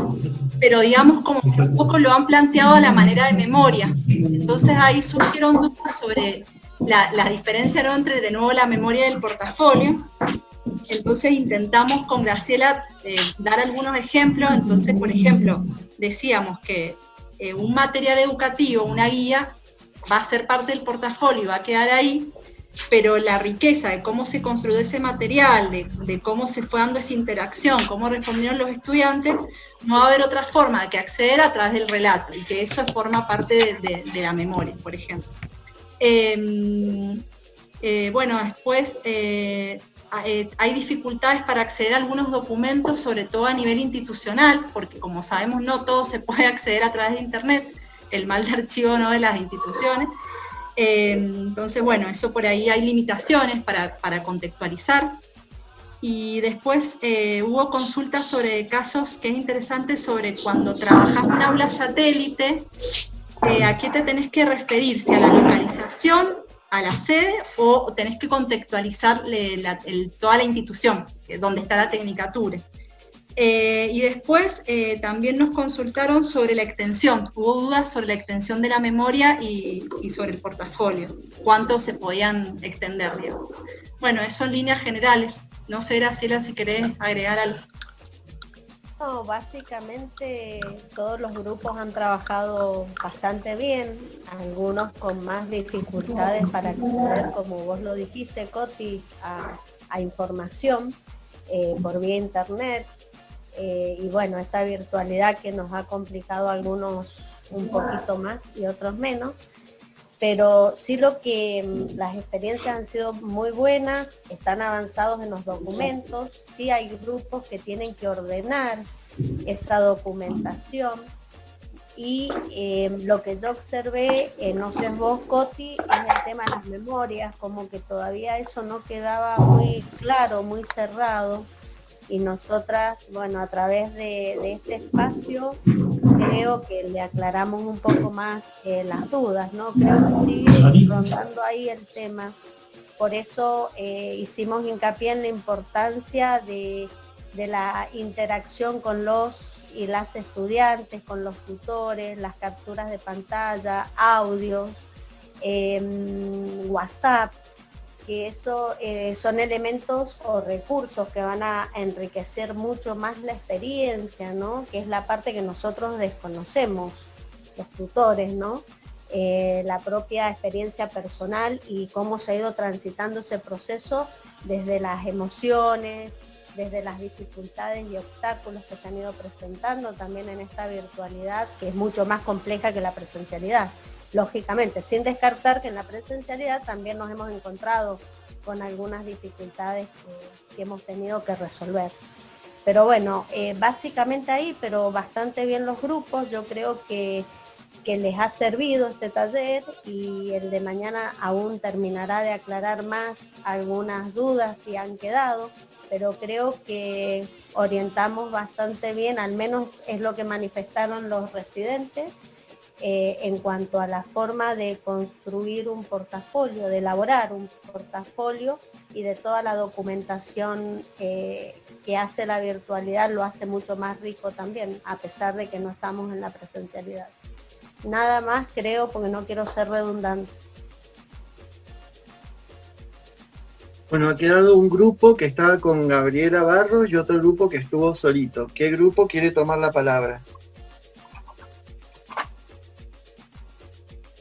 pero digamos como que un poco lo han planteado a la manera de memoria. Entonces ahí surgieron dudas sobre la diferencia, ¿no?, entre, de nuevo, la memoria y el portafolio. Entonces intentamos con Graciela dar algunos ejemplos. Entonces, por ejemplo, decíamos que un material educativo, una guía, va a ser parte del portafolio, va a quedar ahí, pero la riqueza de cómo se construyó ese material, de cómo se fue dando esa interacción, cómo respondieron los estudiantes, no va a haber otra forma que acceder a través del relato, y que eso forma parte de la memoria, por ejemplo. Después hay dificultades para acceder a algunos documentos, sobre todo a nivel institucional, porque como sabemos no todo se puede acceder a través de internet, el mal de archivo, ¿no?, de las instituciones. Entonces, bueno, eso por ahí hay limitaciones para contextualizar. Y después hubo consultas sobre casos que es interesante sobre cuando trabajas en un aula satélite, ¿a qué te tenés que referir? Si a la localización, a la sede, o tenés que contextualizar toda la institución, donde está la tecnicatura. Y después también nos consultaron sobre la extensión, hubo dudas sobre la extensión de la memoria y sobre el portafolio, cuánto se podían extender, digamos. Bueno, eso en líneas generales. No sé, Graciela, si querés agregar algo. No, básicamente todos los grupos han trabajado bastante bien, algunos con más dificultades para acceder, como vos lo dijiste, Coti, a información por vía internet. Y bueno, esta virtualidad que nos ha complicado a algunos un poquito más y otros menos. Pero sí las experiencias han sido muy buenas, están avanzados en los documentos, sí hay grupos que tienen que ordenar esa documentación y lo que yo observé, no sé vos, Coti, es el tema de las memorias, como que todavía eso no quedaba muy claro, muy cerrado, y nosotras, bueno, a través de este espacio creo que le aclaramos un poco más las dudas, ¿no? Creo que sigue rondando ahí el tema. Por eso hicimos hincapié en la importancia de la interacción con los y las estudiantes, con los tutores, las capturas de pantalla, audios, WhatsApp, que eso son elementos o recursos que van a enriquecer mucho más la experiencia, ¿no? Que es la parte que nosotros desconocemos, los tutores, ¿no? La propia experiencia personal y cómo se ha ido transitando ese proceso desde las emociones, desde las dificultades y obstáculos que se han ido presentando también en esta virtualidad, que es mucho más compleja que la presencialidad. Lógicamente, sin descartar que en la presencialidad también nos hemos encontrado con algunas dificultades que hemos tenido que resolver. Pero bueno, básicamente ahí, pero bastante bien los grupos, yo creo que les ha servido este taller y el de mañana aún terminará de aclarar más algunas dudas si han quedado, pero creo que orientamos bastante bien, al menos es lo que manifestaron los residentes, en cuanto a la forma de construir un portafolio, de elaborar un portafolio y de toda la documentación que hace la virtualidad lo hace mucho más rico también, a pesar de que no estamos en la presencialidad. Nada más creo, porque no quiero ser redundante. Bueno, ha quedado un grupo que estaba con Gabriela Barros y otro grupo que estuvo solito. ¿Qué grupo quiere tomar la palabra?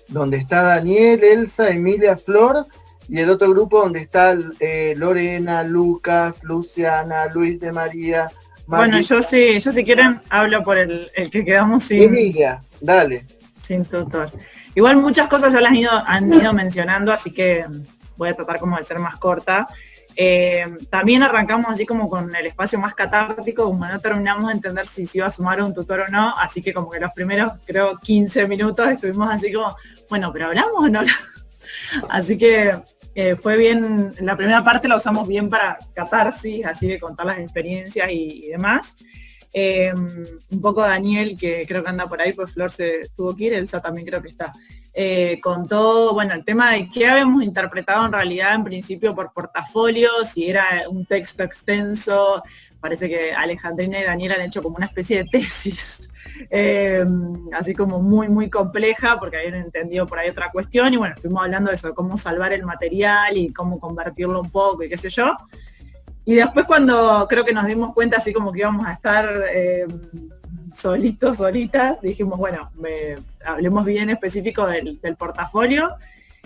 Donde está Daniel, Elsa, Emilia, Flor, y el otro grupo donde está Lorena, Lucas, Luciana, Luis de María. Bueno, yo si quieren hablo por el que quedamos sin... Emilia, dale. Sin tutor. Igual muchas cosas ya las han ido mencionando, así que voy a tratar como de ser más corta. También arrancamos así como con el espacio más catártico, como no terminamos de entender si se iba a sumar un tutor o no, así que como que los primeros, creo, 15 minutos estuvimos así como, bueno, ¿pero hablamos o no? Así que fue bien, la primera parte la usamos bien para catarsis, así de contar las experiencias y demás. Un poco Daniel, que creo que anda por ahí, pues Flor se tuvo que ir, Elsa también creo que está. Contó, bueno, el tema de qué habíamos interpretado en realidad en principio por portafolio, si era un texto extenso, parece que Alejandrina y Daniel han hecho como una especie de tesis, así como muy, muy compleja, porque habían entendido por ahí otra cuestión, y bueno, estuvimos hablando de eso, de cómo salvar el material y cómo convertirlo un poco y qué sé yo. Y después cuando creo que nos dimos cuenta así como que íbamos a estar solitos, solitas, dijimos, bueno, hablemos bien específico del portafolio.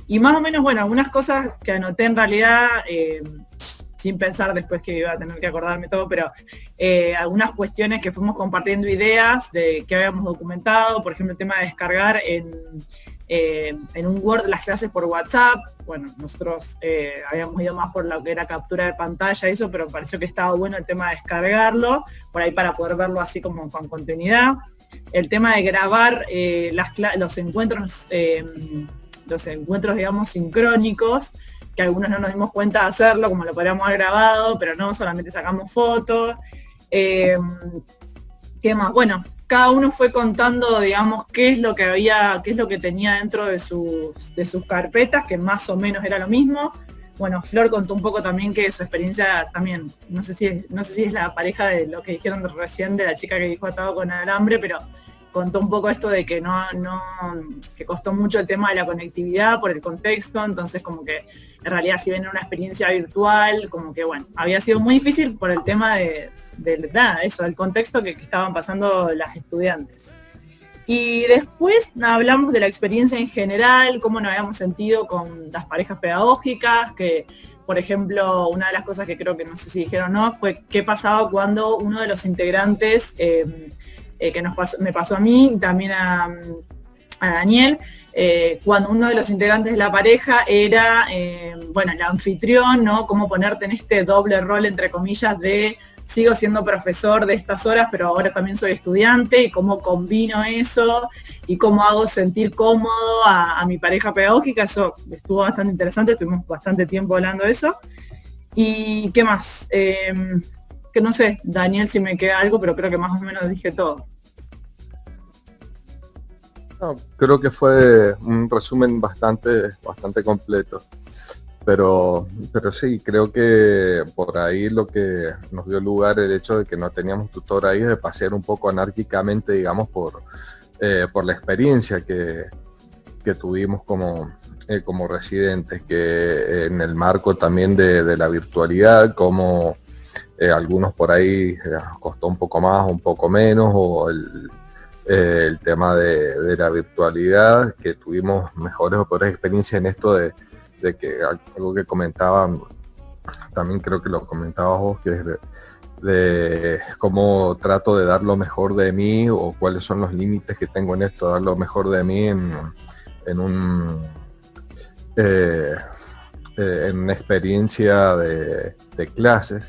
Y más o menos, bueno, algunas cosas que anoté en realidad, sin pensar después que iba a tener que acordarme todo, pero algunas cuestiones que fuimos compartiendo ideas de que habíamos documentado, por ejemplo, el tema de descargar en un Word las clases por WhatsApp. Bueno, nosotros habíamos ido más por lo que era captura de pantalla y eso, pero pareció que estaba bueno el tema de descargarlo, por ahí para poder verlo así como con continuidad. El tema de grabar los encuentros los encuentros, digamos, sincrónicos, que algunos no nos dimos cuenta de hacerlo, como lo podríamos haber grabado, pero no, solamente sacamos fotos. ¿Qué más? Bueno, cada uno fue contando, digamos, qué es lo que tenía dentro de sus carpetas, que más o menos era lo mismo. Bueno, Flor contó un poco también que su experiencia también, no sé si es la pareja de lo que dijeron recién de la chica que dijo atado con alambre, pero contó un poco esto de que que costó mucho el tema de la conectividad por el contexto, entonces como que en realidad si ven una experiencia virtual, como que bueno, había sido muy difícil por el tema del contexto que estaban pasando las estudiantes. Y después hablamos de la experiencia en general, cómo nos habíamos sentido con las parejas pedagógicas, que por ejemplo, una de las cosas que creo que no sé si dijeron o no, fue qué pasaba cuando uno de los integrantes, que me pasó a mí y también a Daniel, cuando uno de los integrantes de la pareja era, el anfitrión, ¿no? Cómo ponerte en este doble rol, entre comillas, de sigo siendo profesor de estas horas, pero ahora también soy estudiante, y cómo combino eso, y cómo hago sentir cómodo a mi pareja pedagógica. Eso estuvo bastante interesante, estuvimos bastante tiempo hablando de eso. ¿Y qué más? Que no sé, Daniel, si me queda algo, pero creo que más o menos dije todo. No, creo que fue un resumen bastante completo. Pero sí, creo que por ahí lo que nos dio lugar el hecho de que no teníamos tutor ahí, de pasear un poco anárquicamente, digamos, por la experiencia que tuvimos como residentes, que en el marco también de la virtualidad, como algunos por ahí costó un poco más, un poco menos, o el tema de la virtualidad, que tuvimos mejores o peores experiencias en esto de que algo que comentaban, también creo que lo comentabas vos, que es de cómo trato de dar lo mejor de mí, o cuáles son los límites que tengo en esto, dar lo mejor de mí en una experiencia de clases,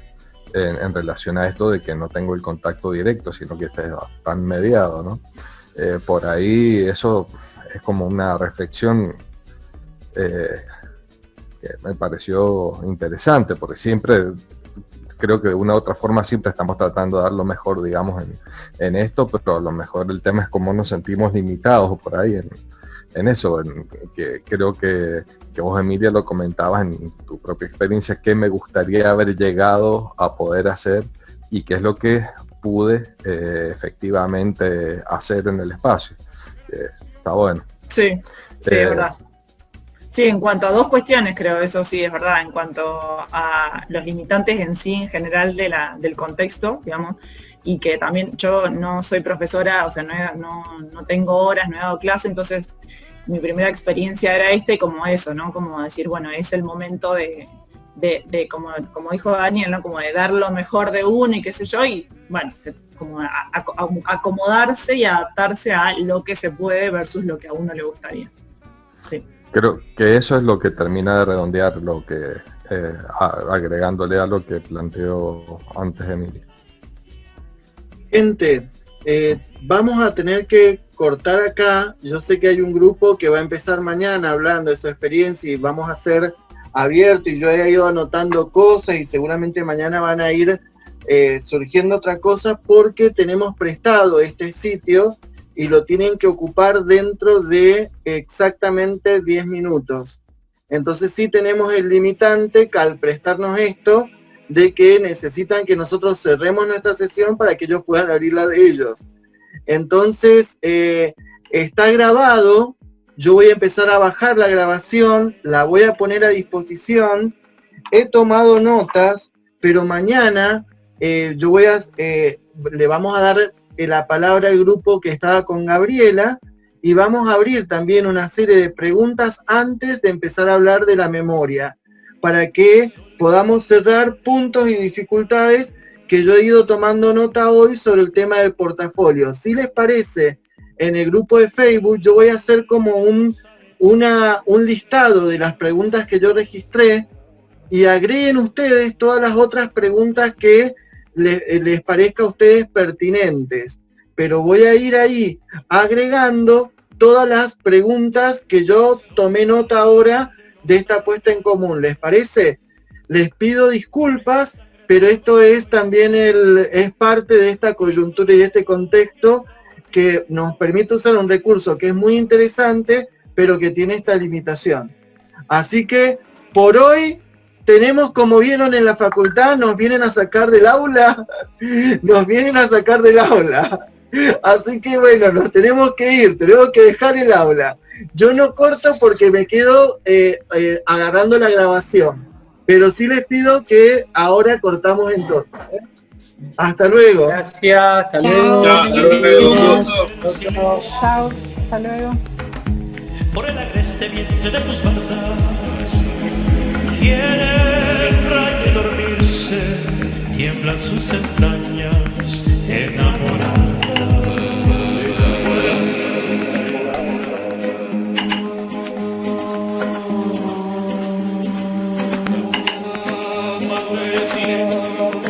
en relación a esto de que no tengo el contacto directo, sino que está mediado, ¿no? Por ahí eso es como una reflexión que me pareció interesante, porque siempre creo que de una u otra forma siempre estamos tratando de dar lo mejor, digamos, en esto, pero a lo mejor el tema es cómo nos sentimos limitados por ahí en eso, que creo que vos, Emilia, lo comentabas en tu propia experiencia, qué me gustaría haber llegado a poder hacer y qué es lo que pude efectivamente hacer en el espacio. Está bueno. Sí, es verdad. Sí, en cuanto a dos cuestiones, creo, eso sí es verdad, en cuanto a los limitantes en sí, en general del contexto, digamos, y que también yo no soy profesora, o sea, no tengo horas, no he dado clase, entonces mi primera experiencia era y como eso, ¿no? Como decir, bueno, es el momento de como dijo Daniel, ¿no? Como de dar lo mejor de uno y qué sé yo, y bueno, como acomodarse y adaptarse a lo que se puede versus lo que a uno le gustaría. Sí. Creo que eso es lo que termina de redondear lo que, agregándole a lo que planteó antes Emilia. Gente, vamos a tener que cortar acá. Yo sé que hay un grupo que va a empezar mañana hablando de su experiencia y vamos a ser abiertos, y yo he ido anotando cosas y seguramente mañana van a ir surgiendo otras cosas, porque tenemos prestado este sitio y lo tienen que ocupar dentro de exactamente 10 minutos. Entonces sí tenemos el limitante que al prestarnos esto, de que necesitan que nosotros cerremos nuestra sesión para que ellos puedan abrir la de ellos. Entonces, está grabado, yo voy a empezar a bajar la grabación, la voy a poner a disposición, he tomado notas, pero mañana le vamos a dar la palabra al grupo que estaba con Gabriela, y vamos a abrir también una serie de preguntas antes de empezar a hablar de la memoria, para que podamos cerrar puntos y dificultades que yo he ido tomando nota hoy sobre el tema del portafolio. Si les parece, en el grupo de Facebook yo voy a hacer como un listado de las preguntas que yo registré, y agreguen ustedes todas las otras preguntas que les parezca a ustedes pertinentes, pero voy a ir ahí agregando todas las preguntas que yo tomé nota ahora de esta puesta en común. ¿Les parece? Les pido disculpas, pero esto es también es parte de esta coyuntura y este contexto que nos permite usar un recurso que es muy interesante, pero que tiene esta limitación. Así que, por hoy, tenemos, como vieron en la facultad, nos vienen a sacar del aula, Así que bueno, nos tenemos que ir, tenemos que dejar el aula. Yo no corto porque me quedo agarrando la grabación, pero sí les pido que ahora cortamos entonces. Hasta luego. Gracias, hasta Chao. luego. Chao, hasta luego. Por el agreste vientre de tus bardas, quiere el rayo dormirse, tiemblan sus entrañas enamoradas. Silencio.